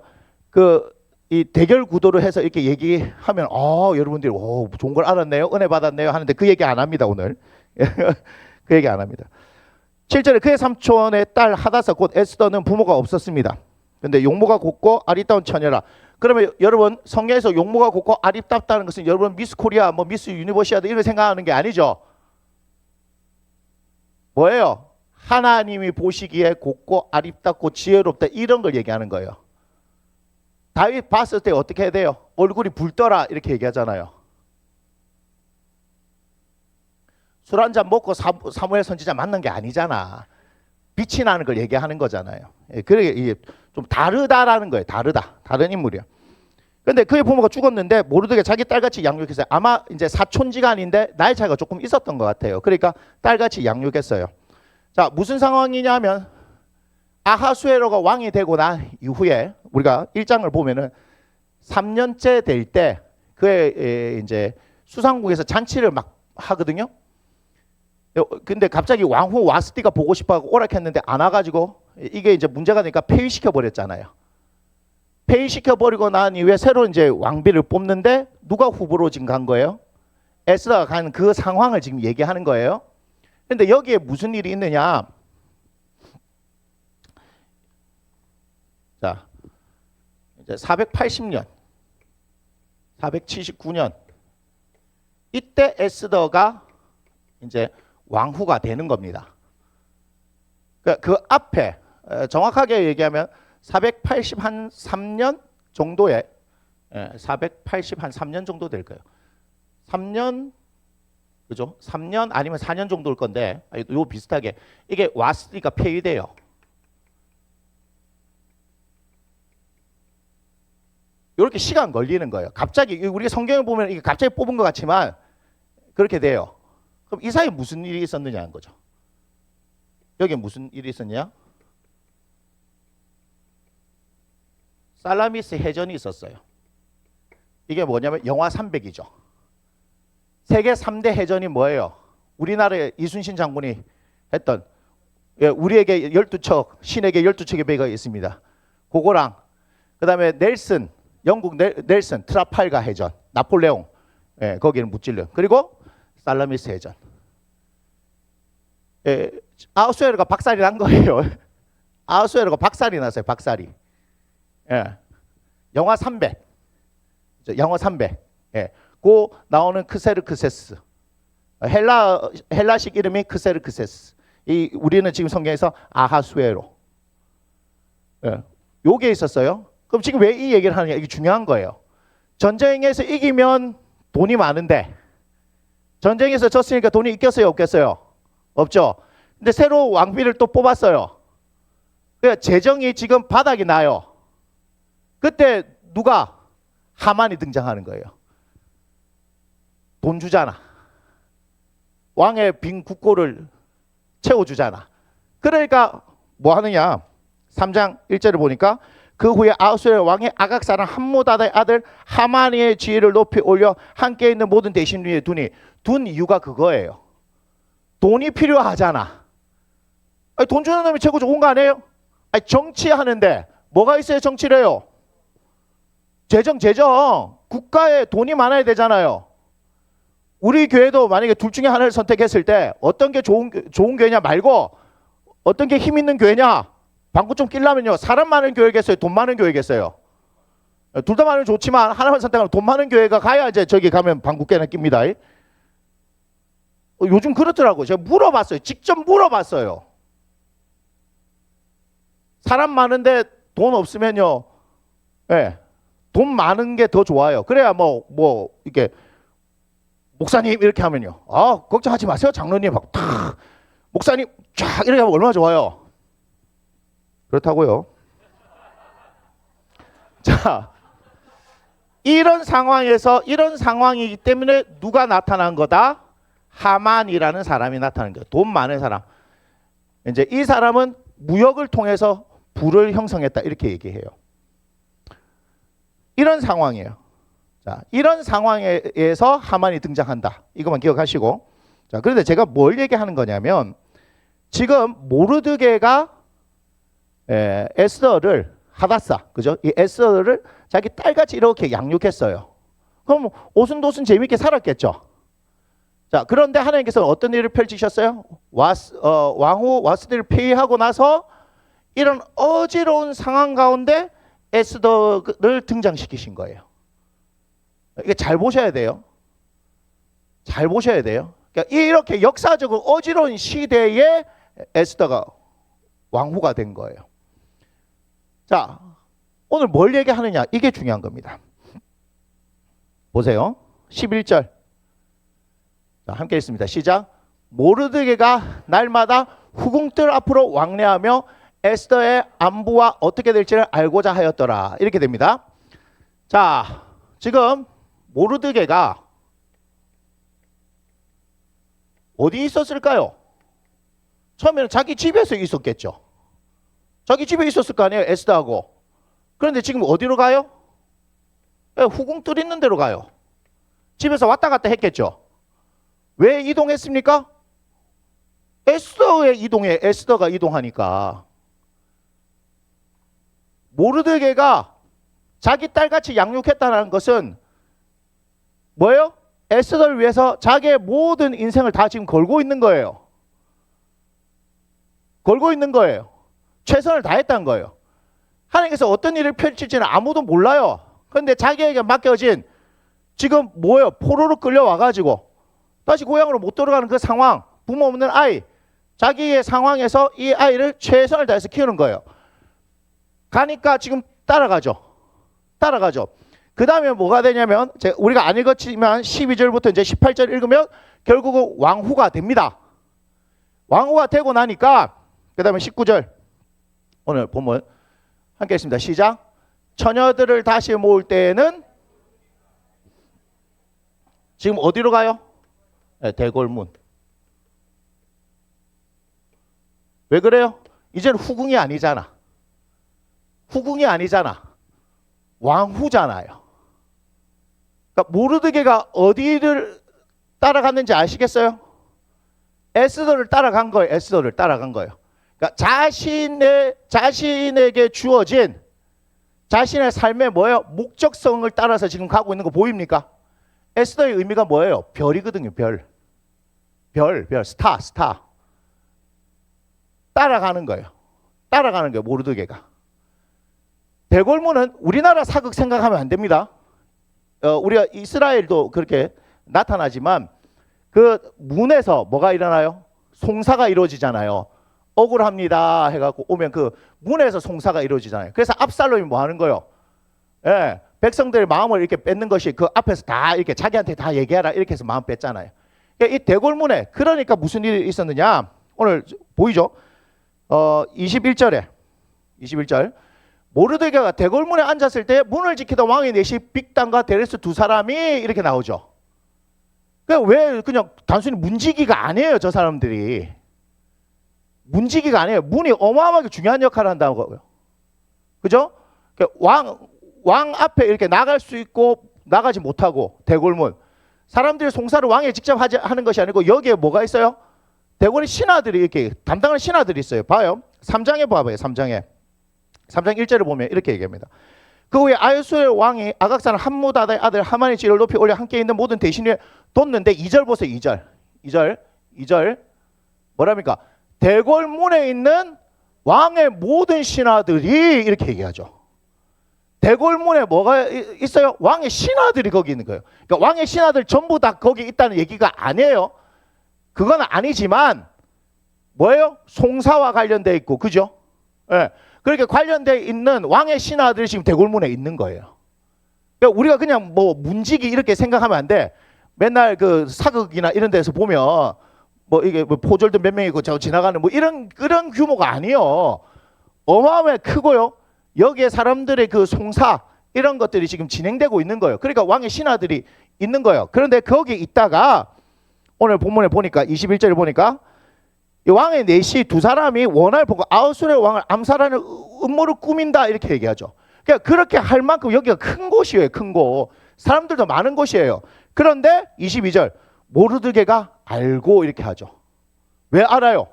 이 대결 구도로 해서 이렇게 얘기하면 여러분들이 좋은 걸 알았네요. 은혜 받았네요 하는데 그 얘기 안 합니다. 오늘. 그 얘기 안 합니다. 7절에 그의 삼촌의 딸 하다사 곧 에스더는 부모가 없었습니다. 근데 용모가 곱고 아리따운 처녀라. 그러면 여러분 성경에서 용모가 곱고 아리따다는 것은 여러분 미스 코리아 뭐 미스 유니버시아드 이런 거 생각하는 게 아니죠. 뭐예요? 하나님이 보시기에 곱고 아리따고 지혜롭다 이런 걸 얘기하는 거예요. 다윗 봤을 때 어떻게 해야 돼요? 얼굴이 붉더라 이렇게 얘기하잖아요. 술 한잔 먹고 사무엘 선지자 만난 게 아니잖아. 빛이 나는 걸 얘기하는 거잖아요. 그래 이게 좀 다르다라는 거예요. 다른 인물이야. 근데 그의 부모가 죽었는데 모르드게 자기 딸같이 양육했어요. 아마 이제 사촌지간인데 나이 차이가 조금 있었던 것 같아요. 그러니까 딸같이 양육했어요. 자, 무슨 상황이냐면 아하수에로가 왕이 되고 난 이후에 우리가 1장을 보면은 3년째 될 때 그의 이제 수상국에서 잔치를 막 하거든요. 근데 갑자기 왕후 와스티가 보고 싶어하고 오락했는데 안 와가지고 이게 이제 문제가 되니까 폐위시켜 버렸잖아요. 폐위시켜 버리고 난 이후에 새로 이제 왕비를 뽑는데 누가 후보로 지금 간 거예요? 에스더가 간 그 상황을 지금 얘기하는 거예요. 근데 여기에 무슨 일이 있느냐? 자, 이제 480년, 479년 이때 에스더가 이제 왕후가 되는 겁니다. 그 앞에 정확하게 얘기하면 483년 정도에 483년 정도 될 거예요. 3년 그죠? 3년 아니면 4년 정도일 건데 요 비슷하게 이게 와스티가 폐위돼요. 이렇게 시간 걸리는 거예요. 갑자기 우리가 성경을 보면 이게 갑자기 뽑은 것 같지만 그렇게 돼요. 그럼 이 사이에 무슨 일이 있었느냐는 거죠. 여기에 무슨 일이 있었냐? 살라미스 해전이 있었어요. 이게 뭐냐면 영화 300이죠. 세계 3대 해전이 뭐예요? 우리나라의 이순신 장군이 했던 우리에게 12척, 신에게 12척의 배가 있습니다. 그거랑 그 다음에 넬슨, 영국 넬슨, 트라팔가 해전, 나폴레옹 거기는 무찔러. 그리고 살라미스 해전. 아우수에르가 박살이 난 거예요. 아우수에르가 박살이 났어요. 박살이. 영화 300. 영화 300. 그 나오는 크세르크세스. 헬라식 이름이 크세르크세스. 우리는 지금 성경에서 아하수에로. 요게 있었어요. 그럼 지금 왜 이 얘기를 하느냐? 이게 중요한 거예요. 전쟁에서 이기면 돈이 많은데 전쟁에서 졌으니까 돈이 있겠어요? 없겠어요? 없죠. 근데 새로 왕비를 또 뽑았어요. 그러니까 재정이 지금 바닥이 나요. 그때 누가? 하만이 등장하는 거예요. 돈 주잖아. 왕의 빈 국고를 채워주잖아. 그러니까 뭐 하느냐? 3장 1절을 보니까 그 후에 아하수에로 왕이 아각 사람 함무다다의 아들 하만의 지위를 높이 올려 함께 있는 모든 대신 위에 둔 이유가 그거예요. 돈이 필요하잖아. 아니, 돈 주는 놈이 최고 좋은 거 아니에요? 아니, 정치하는데 뭐가 있어야 정치를 해요? 재정. 국가에 돈이 많아야 되잖아요. 우리 교회도 만약에 둘 중에 하나를 선택했을 때 어떤 게 좋은 교회냐 말고 어떤 게 힘 있는 교회냐 방구 좀 끼려면요. 사람 많은 교회겠어요? 돈 많은 교회겠어요? 둘 다 많으면 좋지만 하나만 선택하면 돈 많은 교회가 가야 이제 저기 가면 방구 깨나 낍니다. 요즘 그렇더라고요. 제가 물어봤어요. 직접 물어봤어요. 사람 많은데 돈 없으면요. 돈 많은 게 더 좋아요. 그래야 뭐 이렇게 목사님 이렇게 하면요. 걱정하지 마세요. 장로님 막 탁 목사님 쫙 이렇게 하면 얼마나 좋아요. 그렇다고요. 자, 이런 상황이기 때문에 누가 나타난 거다? 하만이라는 사람이 나타난 거예요. 돈 많은 사람. 이제 이 사람은 무역을 통해서 부를 형성했다 이렇게 얘기해요. 이런 상황이에요. 자, 이런 상황에서 하만이 등장한다. 이것만 기억하시고. 자, 그런데 제가 뭘 얘기하는 거냐면 지금 모르드게가 에스더를 하다사, 그죠? 이 에스더를 자기 딸같이 이렇게 양육했어요. 그럼 오순도순 재밌게 살았겠죠. 자, 그런데 하나님께서 어떤 일을 펼치셨어요? 왕후 와스티를 폐위하고 나서 이런 어지러운 상황 가운데 에스더를 등장시키신 거예요. 이게 잘 보셔야 돼요. 잘 보셔야 돼요. 그러니까 이렇게 역사적으로 어지러운 시대에 에스더가 왕후가 된 거예요. 자, 오늘 뭘 얘기하느냐? 이게 중요한 겁니다. 보세요. 11절. 자, 함께 읽습니다. 시작. 모르드게가 날마다 후궁들 앞으로 왕래하며 에스더의 안부와 어떻게 될지를 알고자 하였더라. 이렇게 됩니다. 자, 지금 모르드게가 어디 있었을까요? 처음에는 자기 집에서 있었겠죠. 자기 집에 있었을 거 아니에요, 에스더하고. 그런데 지금 어디로 가요? 후궁들 있는 데로 가요. 집에서 왔다 갔다 했겠죠. 왜 이동했습니까? 에스더가 이동하니까. 모르드게가 자기 딸같이 양육했다는 것은 뭐예요? 에스더를 위해서 자기의 모든 인생을 다 지금 걸고 있는 거예요. 걸고 있는 거예요. 최선을 다했다는 거예요. 하나님께서 어떤 일을 펼칠지는 아무도 몰라요. 그런데 자기에게 맡겨진 지금 뭐예요? 포로로 끌려와가지고 다시 고향으로 못 돌아가는 그 상황, 부모 없는 아이, 자기의 상황에서 이 아이를 최선을 다해서 키우는 거예요. 가니까 지금 따라가죠. 그 다음에 뭐가 되냐면 우리가 안 읽었지만 12절부터 이제 18절 읽으면 결국은 왕후가 됩니다. 왕후가 되고 나니까 그 다음에 19절 오늘 본문 함께 했습니다. 시작. 처녀들을 다시 모을 때에는 지금 어디로 가요? 네, 대궐문. 왜 그래요? 이제는 후궁이 아니잖아. 왕후잖아요. 그러니까 모르드게가 어디를 따라갔는지 아시겠어요? 에스더를 따라간 거예요. 그러니까 자신에게 주어진 자신의 삶의 뭐예요? 목적성을 따라서 지금 가고 있는 거 보입니까? 에스더의 의미가 뭐예요? 별이거든요. 별, 스타. 따라가는 거예요. 모르드게가. 대궐문은 우리나라 사극 생각하면 안 됩니다. 우리가 이스라엘도 그렇게 나타나지만 그 문에서 뭐가 일어나요? 송사가 이루어지잖아요. 억울합니다 해갖고 오면 그 문에서 송사가 이루어지잖아요. 그래서 압살롬이 뭐 하는 거예요? 예, 백성들의 마음을 이렇게 뺏는 것이 그 앞에서 다 이렇게 자기한테 다 얘기하라 이렇게 해서 마음 뺐잖아요. 이 대궐문에 그러니까 무슨 일이 있었느냐? 오늘 보이죠? 21절 모르드게가 대궐문에 앉았을 때 문을 지키던 왕의 넷이 빅단과 데레스 두 사람이 이렇게 나오죠. 왜 그냥 단순히 문지기가 아니에요. 저 사람들이 문지기가 아니에요. 문이 어마어마하게 중요한 역할을 한다고요. 그죠? 왕 앞에 이렇게 나갈 수 있고 나가지 못하고 대궐문 사람들이 송사를 왕에 직접 하는 것이 아니고 여기에 뭐가 있어요? 대궐의 신하들이 이렇게 담당하는 신하들이 있어요. 봐요. 3장에 봐봐요. 3장 1절을 보면 이렇게 얘기합니다. 그 후에 아하수엘 왕이 아각사는 함무다다의 아들 하만의 지를 높이 올려 함께 있는 모든 대신 위에 뒀는데 2절 보세요. 2절 뭐랍니까? 대궐문에 있는 왕의 모든 신하들이 이렇게 얘기하죠. 대궐문에 뭐가 있어요? 왕의 신하들이 거기 있는 거예요. 그러니까 왕의 신하들 전부 다 거기 있다는 얘기가 아니에요. 그건 아니지만 뭐예요? 송사와 관련돼 있고 그죠? 예. 그렇게 관련돼 있는 왕의 신하들이 지금 대궐문에 있는 거예요. 그러니까 우리가 그냥 뭐 문지기 이렇게 생각하면 안 돼. 맨날 그 사극이나 이런 데서 보면 뭐 이게 뭐 포졸들 몇 명이고 저 지나가는 뭐 이런 그런 규모가 아니에요. 어마어마하게 크고요. 여기에 사람들의 그 송사 이런 것들이 지금 진행되고 있는 거예요. 그러니까 왕의 신하들이 있는 거예요. 그런데 거기 있다가 오늘 본문에 보니까 21절에 보니까 이 왕의 넷이 두 사람이 원한을 보고 아하수엘의 왕을 암살하는 음모를 꾸민다 이렇게 얘기하죠. 그러니까 그렇게 할 만큼 여기가 큰 곳이에요. 큰 곳. 사람들도 많은 곳이에요. 그런데 22절 모르드게가 알고 이렇게 하죠. 왜 알아요?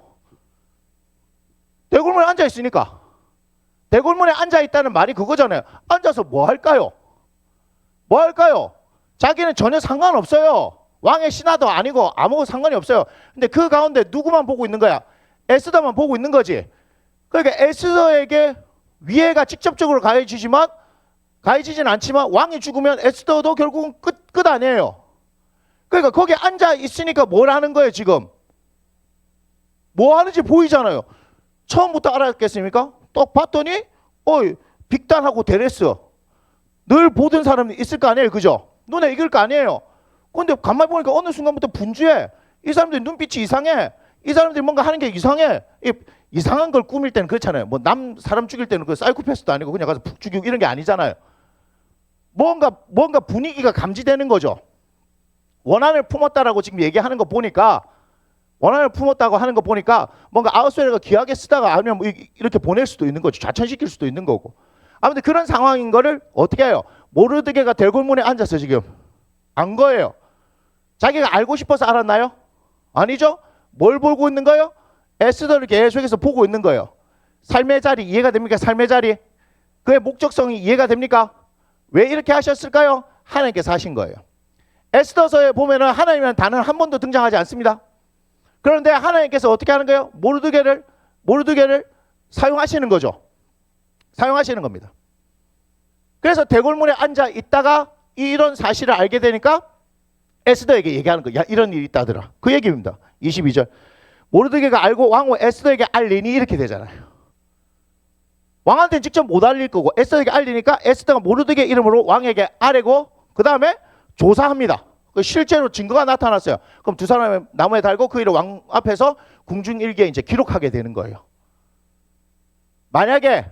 대궐문에 앉아 있으니까. 대궐문에 앉아 있다는 말이 그거잖아요. 앉아서 뭐 할까요? 자기는 전혀 상관없어요. 왕의 신하도 아니고 아무 상관이 없어요. 근데 그 가운데 누구만 보고 있는 거야? 에스더만 보고 있는 거지. 그러니까 에스더에게 위해가 직접적으로 가해지진 않지만 왕이 죽으면 에스더도 결국은 끝 아니에요. 그러니까 거기에 앉아 있으니까 뭘 하는 거예요 지금? 뭐 하는지 보이잖아요. 처음부터 알았겠습니까? 딱 봤더니 빅단하고 데레스 늘 보던 사람이 있을 거 아니에요. 그죠? 눈에 익을 거 아니에요. 근데 가만히 보니까 어느 순간부터 분주해. 이 사람들이 눈빛이 이상해. 이 사람들이 뭔가 하는 게 이상해. 이상한 걸 꾸밀 때는 그렇잖아요. 뭐 사람 죽일 때는 그 사이코패스도 아니고 그냥 가서 푹 죽이고 이런 게 아니잖아요. 뭔가 분위기가 감지되는 거죠. 원한을 품었다라고 지금 얘기하는 거 보니까, 원한을 품었다고 하는 거 보니까 뭔가 아우스웨르가 귀하게 쓰다가 아니면 뭐 이렇게 보낼 수도 있는 거죠. 좌천시킬 수도 있는 거고. 아무튼 그런 상황인 거를 어떻게 해요? 모르드게가 대궐문에 앉아서 지금 안 거예요. 자기가 알고 싶어서 알았나요? 아니죠. 뭘 보고 있는 거예요? 에스더를 계속해서 보고 있는 거예요. 삶의 자리 이해가 됩니까? 삶의 자리. 그의 목적성이 이해가 됩니까? 왜 이렇게 하셨을까요? 하나님께서 하신 거예요. 에스더서에 보면은 하나님이라는 단어는 한 번도 등장하지 않습니다. 그런데 하나님께서 어떻게 하는 거예요? 모르드게를 사용하시는 거죠. 사용하시는 겁니다. 그래서 대궐문에 앉아 있다가 이런 사실을 알게 되니까 에스더에게 얘기하는 거예요. 야, 이런 일이 있다더라. 그 얘기입니다. 22절. 모르드게가 알고 왕후 에스더에게 알리니 이렇게 되잖아요. 왕한테는 직접 못 알릴 거고 에스더에게 알리니까 에스더가 모르드게 이름으로 왕에게 아뢰고 그 다음에 조사합니다. 실제로 증거가 나타났어요. 그럼 두 사람을 나무에 달고 그 일을 왕 앞에서 궁중일기에 이제 기록하게 되는 거예요. 만약에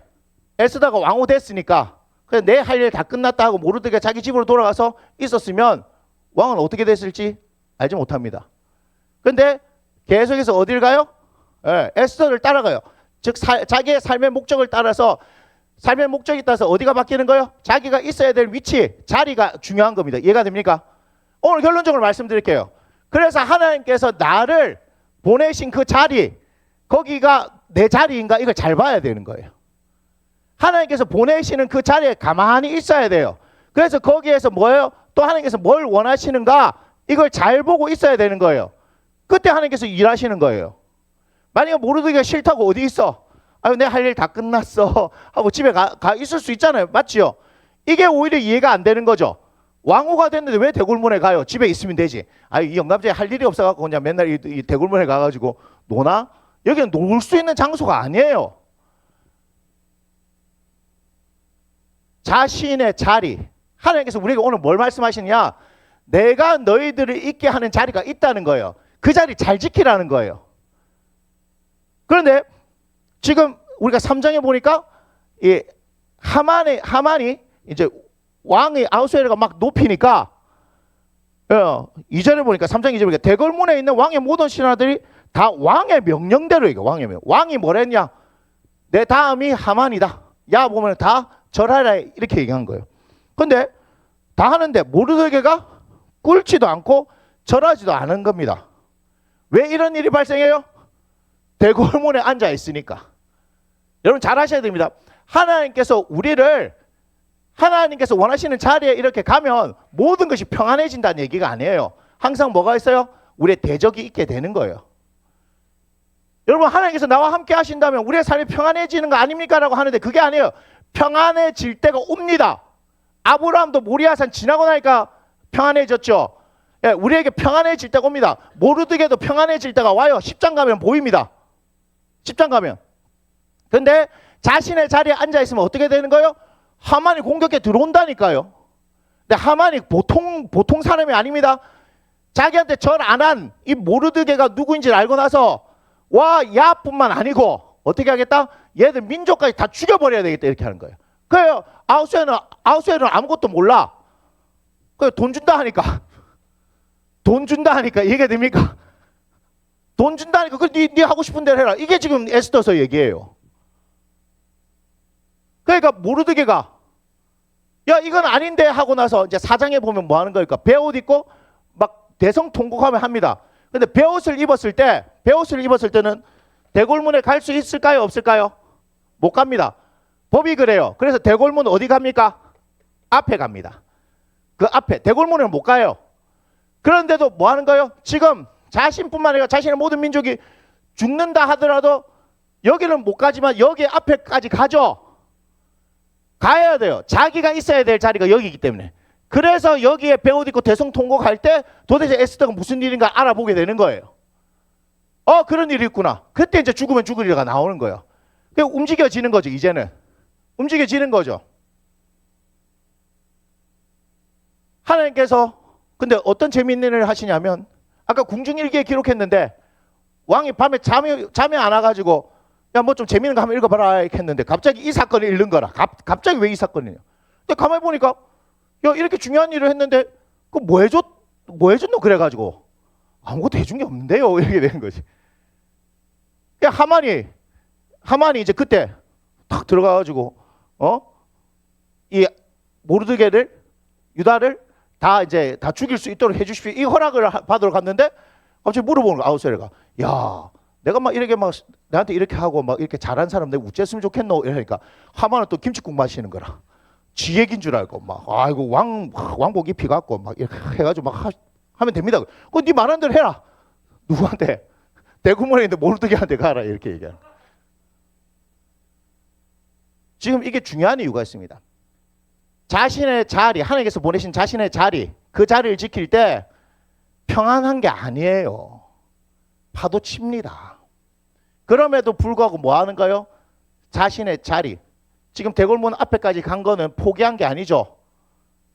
에스더가 왕후 됐으니까 내 할 일 다 끝났다 하고 모르드게 자기 집으로 돌아가서 있었으면 왕은 어떻게 됐을지 알지 못합니다. 그런데 계속해서 어딜 가요? 에스더를 따라가요. 즉 자기의 삶의 목적을 따라서 삶의 목적에 따라서 어디가 바뀌는 거예요? 자기가 있어야 될 위치, 자리가 중요한 겁니다. 이해가 됩니까? 오늘 결론적으로 말씀드릴게요. 그래서 하나님께서 나를 보내신 그 자리, 거기가 내 자리인가 이걸 잘 봐야 되는 거예요. 하나님께서 보내시는 그 자리에 가만히 있어야 돼요. 그래서 거기에서 뭐예요? 또 하나님께서 뭘 원하시는가 이걸 잘 보고 있어야 되는 거예요. 그때 하나님께서 일하시는 거예요. 만약에 모르드게가 싫다고 어디 있어? 아유 내 할 일 다 끝났어 하고 집에 가 있을 수 있잖아요. 맞지요? 이게 오히려 이해가 안 되는 거죠. 왕후가 됐는데 왜 대궐문에 가요? 집에 있으면 되지. 아유 이 영감자에 할 일이 없어갖고 그냥 맨날 이 대궐문에 가가지고 노나? 여기는 놀 수 있는 장소가 아니에요. 자신의 자리. 하나님께서 우리에게 오늘 뭘 말씀하시느냐? 내가 너희들을 있게 하는 자리가 있다는 거예요. 그 자리 잘 지키라는 거예요. 그런데 지금 우리가 3장에 보니까 이 하만이 이제 왕의 아우스웨르가 막 높이니까 2절에 보니까 3장 2절에 보니까 대궐문에 있는 왕의 모든 신하들이 다 왕의 명령대로 이거 왕의 명령. 왕이 뭐랬냐? 내 다음이 하만이다. 야 보면 다 절하라 이렇게 얘기한 거예요. 근데 다 하는데 모르드게가 꿇지도 않고 절하지도 않은 겁니다. 왜 이런 일이 발생해요? 대궐문에 앉아 있으니까. 여러분 잘 아셔야 됩니다. 하나님께서 하나님께서 원하시는 자리에 이렇게 가면 모든 것이 평안해진다는 얘기가 아니에요. 항상 뭐가 있어요? 우리의 대적이 있게 되는 거예요. 여러분 하나님께서 나와 함께 하신다면 우리의 삶이 평안해지는 거 아닙니까? 라고 하는데 그게 아니에요. 평안해질 때가 옵니다. 아브라함도 모리아산 지나고 나니까 평안해졌죠. 예, 우리에게 평안해질 때가 옵니다. 모르드게도 평안해질 때가 와요. 10장 가면 보입니다. 10장 가면. 근데 자신의 자리에 앉아있으면 어떻게 되는 거예요? 하만이 공격해 들어온다니까요. 근데 하만이 보통 사람이 아닙니다. 자기한테 절 안 한 이 모르드게가 누구인지를 알고 나서 와 야뿐만 아니고 어떻게 하겠다? 얘들 민족까지 다 죽여버려야 되겠다 이렇게 하는 거예요. 그래요. 아우스웨르는 아무것도 몰라. 그래 돈 준다 하니까 이해가 됩니까? 돈 준다 하니까 네 하고 싶은 대로 해라. 이게 지금 에스더서 얘기예요. 그러니까 모르드게가 야 이건 아닌데 하고 나서 이제 4장에 보면 뭐 하는 거니까 베옷 입고 막 대성통곡하며 합니다. 근데 베옷을 입었을 때는 대궐문에 갈 수 있을까요? 없을까요? 못 갑니다. 법이 그래요. 그래서 대궐문 어디 갑니까? 앞에 갑니다. 그 앞에 대궐문에는 못 가요. 그런데도 뭐 하는 거예요? 지금 자신뿐만 아니라 자신의 모든 민족이 죽는다 하더라도 여기는 못 가지만 여기 앞에까지 가죠. 가야 돼요. 자기가 있어야 될 자리가 여기이기 때문에. 그래서 여기에 베옷 입고 대성통곡할 때 도대체 에스더가 무슨 일인가 알아보게 되는 거예요. 그런 일이 있구나. 그때 이제 죽으면 죽으리가 나오는 거예요. 움직여지는 거죠. 이제는 움직여지는 거죠. 하나님께서 근데 어떤 재미있는 일을 하시냐면 아까 궁중일기에 기록했는데 왕이 밤에 잠이 안 와가지고 야 뭐 좀 재미있는 거 한번 읽어봐라 이렇게 했는데 갑자기 이 사건을 읽는 거라. 갑자기 왜 이 사건이냐. 근데 가만히 보니까 야 이렇게 중요한 일을 했는데 그 뭐 해줬노 그래가지고 아무것도 해준 게 없는데요 이렇게 되는 거지. 야 하만이 이제 그때 탁 들어가가지고 이 모르드게를 유다를 다 죽일 수 있도록 해주십시오 이 허락을 받으러 갔는데 갑자기 물어보는 거야. 아우스레가 야 내가 막 이렇게 막 나한테 이렇게 하고 막 이렇게 잘한 사람 내가 우째했으면 좋겠노 이러니까 하만은 또 김치국 마시는 거라. 지 얘기인 줄 알고 막 아이고 왕복 입히 갖고 막 이렇게 해가지고 막 하면 됩니다. 그거 네 말한 대로 해라. 누구한테? 대구문에 있는데 모르드게한테 가라 이렇게 얘기하는. 지금 이게 중요한 이유가 있습니다. 자신의 자리, 하나님께서 보내신 자신의 자리, 그 자리를 지킬 때 평안한 게 아니에요. 파도 칩니다. 그럼에도 불구하고 뭐 하는가요? 자신의 자리. 지금 대궐문 앞에까지 간 거는 포기한 게 아니죠.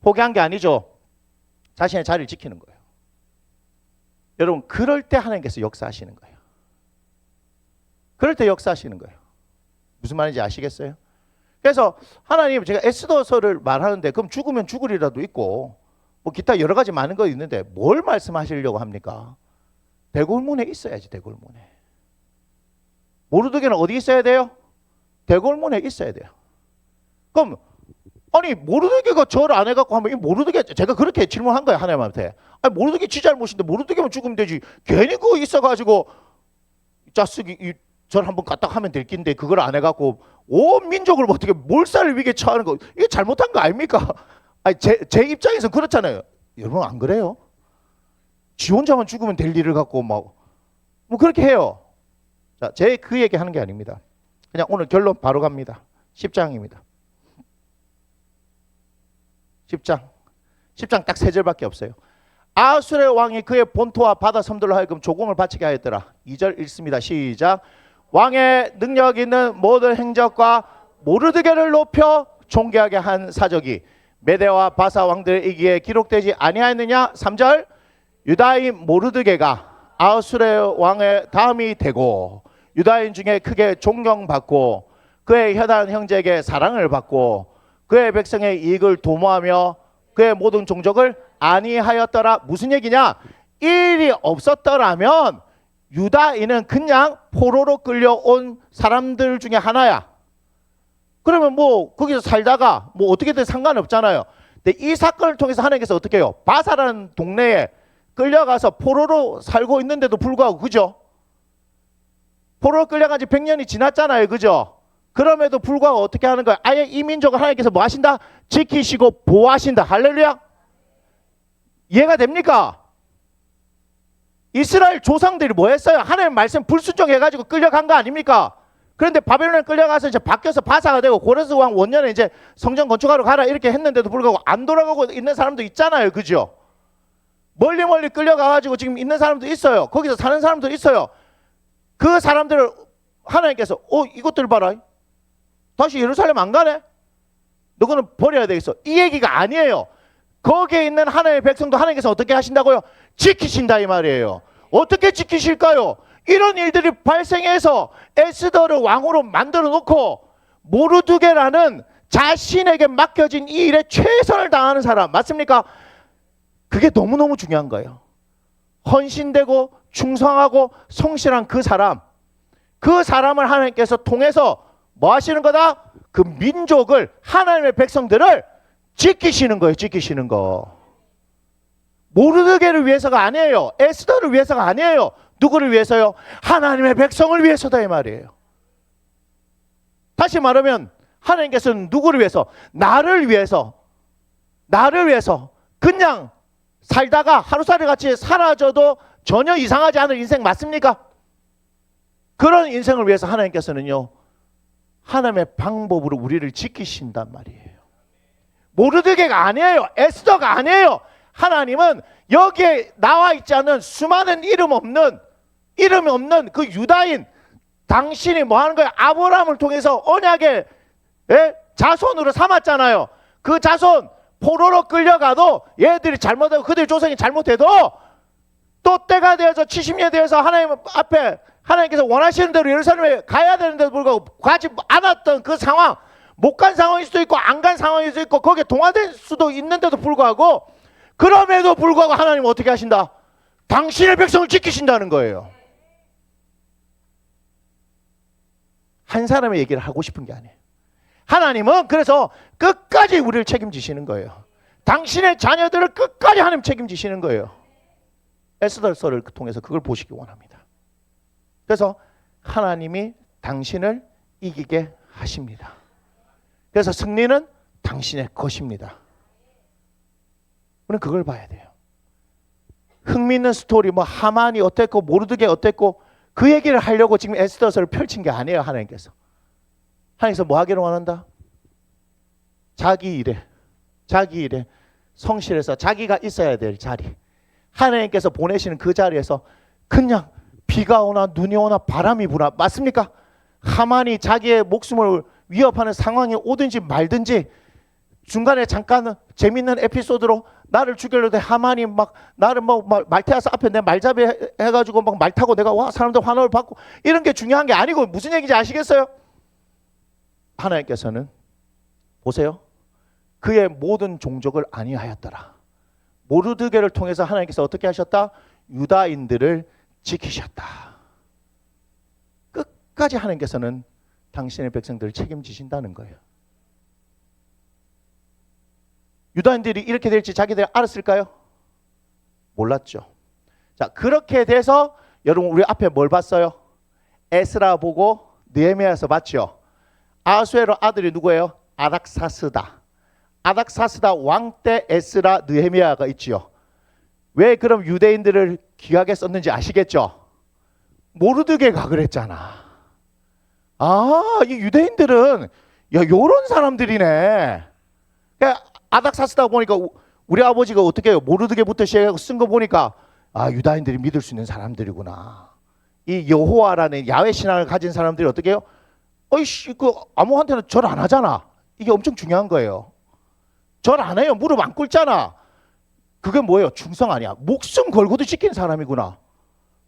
포기한 게 아니죠. 자신의 자리를 지키는 거예요. 여러분 그럴 때 하나님께서 역사하시는 거예요. 그럴 때 역사하시는 거예요. 무슨 말인지 아시겠어요? 그래서 하나님 제가 에스더서를 말하는데 그럼 죽으면 죽으리라도 있고 뭐 기타 여러 가지 많은 거 있는데 뭘 말씀하시려고 합니까? 대궐문에 있어야지. 대궐문에. 모르드게는 어디 있어야 돼요? 대궐문에 있어야 돼요. 그럼 아니 모르드게가 절을 안 해갖고 하면 이 모르드게 제가 그렇게 질문한 거예요 하나님한테. 아니 모르드게 지 잘못인데 모르드게만 죽으면 되지 괜히 그거 있어가지고 짜쓰기 절 한번 갖다 하면 될 낀데 그걸 안 해갖고 온 민족을 어떻게 몰살 위기에 처하는 거 이게 잘못한 거 아닙니까? 아니 제 입장에서는 그렇잖아요. 여러분 안 그래요? 지 혼자만 죽으면 될 일을 갖고 막 뭐 그렇게 해요. 자, 제 그 얘기 하는 게 아닙니다. 그냥 오늘 결론 바로 갑니다. 10장입니다. 10장 딱 3절밖에 없어요. 아수르 왕이 그의 본토와 바다 섬들로 하여금 조공을 바치게 하였더라. 2절 읽습니다. 시작. 왕의 능력 있는 모든 행적과 모르드게를 높여 존귀하게 한 사적이 메대와 바사 왕들의 이기에 기록되지 아니하였느냐. 3절. 유다인 모르드게가 아수르 왕의 다음이 되고 유다인 중에 크게 존경받고 그의 혈한 형제에게 사랑을 받고 그의 백성의 이익을 도모하며 그의 모든 종족을 아니하였더라. 무슨 얘기냐? 이 일이 없었더라면 유다인은 그냥 포로로 끌려온 사람들 중에 하나야. 그러면 뭐 거기서 살다가 뭐 어떻게든 상관없잖아요. 근데 이 사건을 통해서 하나님께서 어떻게 해요? 바사라는 동네에 끌려가서 포로로 살고 있는데도 불구하고 그죠? 포로로 끌려간 지 100년이 지났잖아요. 그죠? 그럼에도 불구하고 어떻게 하는 거야? 아예 이 민족을 하나님께서 뭐 하신다? 지키시고 보호하신다. 할렐루야. 이해가 됩니까? 이스라엘 조상들이 뭐 했어요? 하나님 말씀 불순종해가지고 끌려간 거 아닙니까? 그런데 바벨론에 끌려가서 이제 바뀌어서 바사가 되고 고레스 왕 원년에 이제 성전 건축하러 가라 이렇게 했는데도 불구하고 안 돌아가고 있는 사람도 있잖아요. 그죠? 멀리 끌려가가지고 지금 있는 사람도 있어요. 거기서 사는 사람도 있어요. 그 사람들을 하나님께서 이것들 봐라. 다시 예루살렘 안 가네? 너거는 버려야 되겠어. 이 얘기가 아니에요. 거기에 있는 하나님의 백성도 하나님께서 어떻게 하신다고요? 지키신다 이 말이에요. 어떻게 지키실까요? 이런 일들이 발생해서 에스더를 왕으로 만들어 놓고 모르드게라는 자신에게 맡겨진 이 일에 최선을 다하는 사람 맞습니까? 그게 너무너무 중요한 거예요. 헌신되고 충성하고 성실한 그 사람을 하나님께서 통해서 뭐 하시는 거다? 그 민족을 하나님의 백성들을 지키시는 거예요. 지키시는 거. 모르드게를 위해서가 아니에요. 에스더를 위해서가 아니에요. 누구를 위해서요? 하나님의 백성을 위해서다 이 말이에요. 다시 말하면 하나님께서는 누구를 위해서? 나를 위해서 그냥 살다가 하루살이 같이 사라져도 전혀 이상하지 않을 인생 맞습니까? 그런 인생을 위해서 하나님께서는요 하나님의 방법으로 우리를 지키신단 말이에요. 모르드게가 아니에요. 에스더가 아니에요. 하나님은 여기에 나와 있지 않은 수많은 이름이 없는 그 유다인 당신이 뭐 하는 거예요? 아브라함을 통해서 언약의 자손으로 삼았잖아요. 그 자손 포로로 끌려가도 얘들이 잘못하고 그들의 조상이 잘못해도 또 때가 되어서 70년 되어서 하나님 앞에 하나님께서 원하시는 대로 예루살렘에 가야 되는데도 불구하고 가지 않았던 그 상황, 못 간 상황일 수도 있고 안 간 상황일 수도 있고 거기에 동화될 수도 있는데도 불구하고 그럼에도 불구하고 하나님은 어떻게 하신다? 당신의 백성을 지키신다는 거예요. 한 사람의 얘기를 하고 싶은 게 아니에요. 하나님은 그래서 끝까지 우리를 책임지시는 거예요. 당신의 자녀들을 끝까지 하나님 책임지시는 거예요. 에스더서를 통해서 그걸 보시기 원합니다. 그래서 하나님이 당신을 이기게 하십니다. 그래서 승리는 당신의 것입니다. 우리는 그걸 봐야 돼요. 흥미있는 스토리, 뭐 하만이 어땠고 모르드게 어땠고 그 얘기를 하려고 지금 에스더서를 펼친 게 아니에요. 하나님께서 뭐 하기를 원한다? 자기 일에 성실해서 자기가 있어야 될 자리, 하나님께서 보내시는 그 자리에서 그냥 비가 오나 눈이 오나 바람이 부나, 맞습니까? 하만이 자기의 목숨을 위협하는 상황이 오든지 말든지 중간에 잠깐 재밌는 에피소드로 나를 죽이려고 하만이 막 나를 뭐 말테아스 앞에 내 말잡이 해가지고 막 말 타고 내가 와 사람들 환호를 받고 이런 게 중요한 게 아니고 무슨 얘기인지 아시겠어요? 하나님께서는 보세요. 그의 모든 종족을 안위하였더라. 모르드게를 통해서 하나님께서 어떻게 하셨다? 유다인들을 지키셨다. 끝까지 하나님께서는 당신의 백성들을 책임지신다는 거예요. 유다인들이 이렇게 될지 자기들이 알았을까요? 몰랐죠. 자, 그렇게 돼서 여러분 우리 앞에 뭘 봤어요? 에스라 보고 느헤미야서 봤죠. 아수에로 아들이 누구예요? 아닥사스다. 아닥사스다 왕 때 에스라 느헤미야가 있지요. 왜 그럼 유대인들을 귀하게 썼는지 아시겠죠? 모르드게가 그랬잖아. 아, 이 유대인들은 요런 사람들이네. 그러니까 아닥사스다 보니까 우리 아버지가 어떻게 해요? 모르드게부터 시작해서 쓴 거 보니까 아, 유다인들이 믿을 수 있는 사람들이구나. 이 여호와라는 야훼 신앙을 가진 사람들이 어떻게 해요? 어이씨, 그 아무한테는 절 안 하잖아. 이게 엄청 중요한 거예요. 절 안 해요. 무릎 안 꿇잖아. 그게 뭐예요? 충성 아니야. 목숨 걸고도 지키는 사람이구나.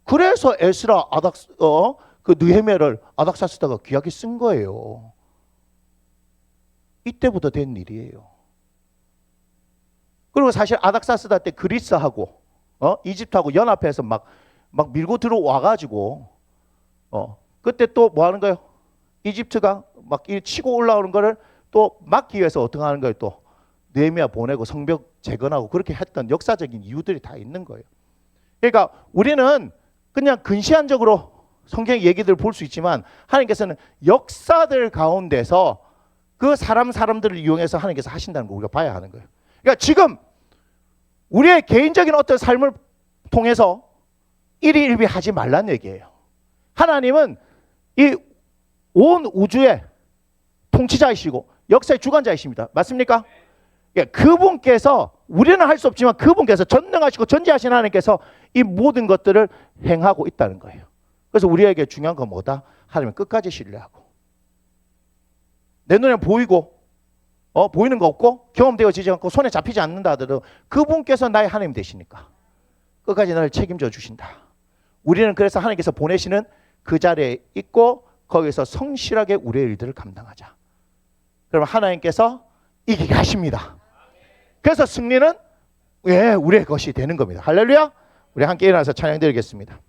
그래서 에스라 그 느헤미야를 아닥사스다가 귀하게 쓴 거예요. 이때부터 된 일이에요. 그리고 사실 아닥사스다 때 그리스하고 이집트하고 연합해서 막 밀고 들어와가지고 그때 또 뭐 하는 거예요? 이집트가 막 치고 올라오는 거를 또 막기 위해서 어떻게 하는 거예요? 또 느헤미야 보내고 성벽 재건하고 그렇게 했던 역사적인 이유들이 다 있는 거예요. 그러니까 우리는 그냥 근시안적으로 성경 얘기들을 볼 수 있지만 하나님께서는 역사들 가운데서 그 사람들을 이용해서 하나님께서 하신다는 거 우리가 봐야 하는 거예요. 그러니까 지금 우리의 개인적인 어떤 삶을 통해서 일희일비하지 말란 얘기예요. 하나님은 이 온 우주의 통치자이시고 역사의 주관자이십니다. 맞습니까? 그분께서 우리는 할 수 없지만 그분께서 전능하시고 전지하신 하나님께서 이 모든 것들을 행하고 있다는 거예요. 그래서 우리에게 중요한 건 뭐다? 하나님을 끝까지 신뢰하고 내 눈에 보이고 보이는 거 없고 경험되어지지 않고 손에 잡히지 않는다 하더라도 그분께서 나의 하나님 되시니까 끝까지 나를 책임져 주신다. 우리는 그래서 하나님께서 보내시는 그 자리에 있고 거기서 성실하게 우리의 일들을 감당하자. 그러면 하나님께서 이기게 하십니다. 그래서 승리는 우리의 것이 되는 겁니다. 할렐루야. 우리 함께 일어나서 찬양 드리겠습니다.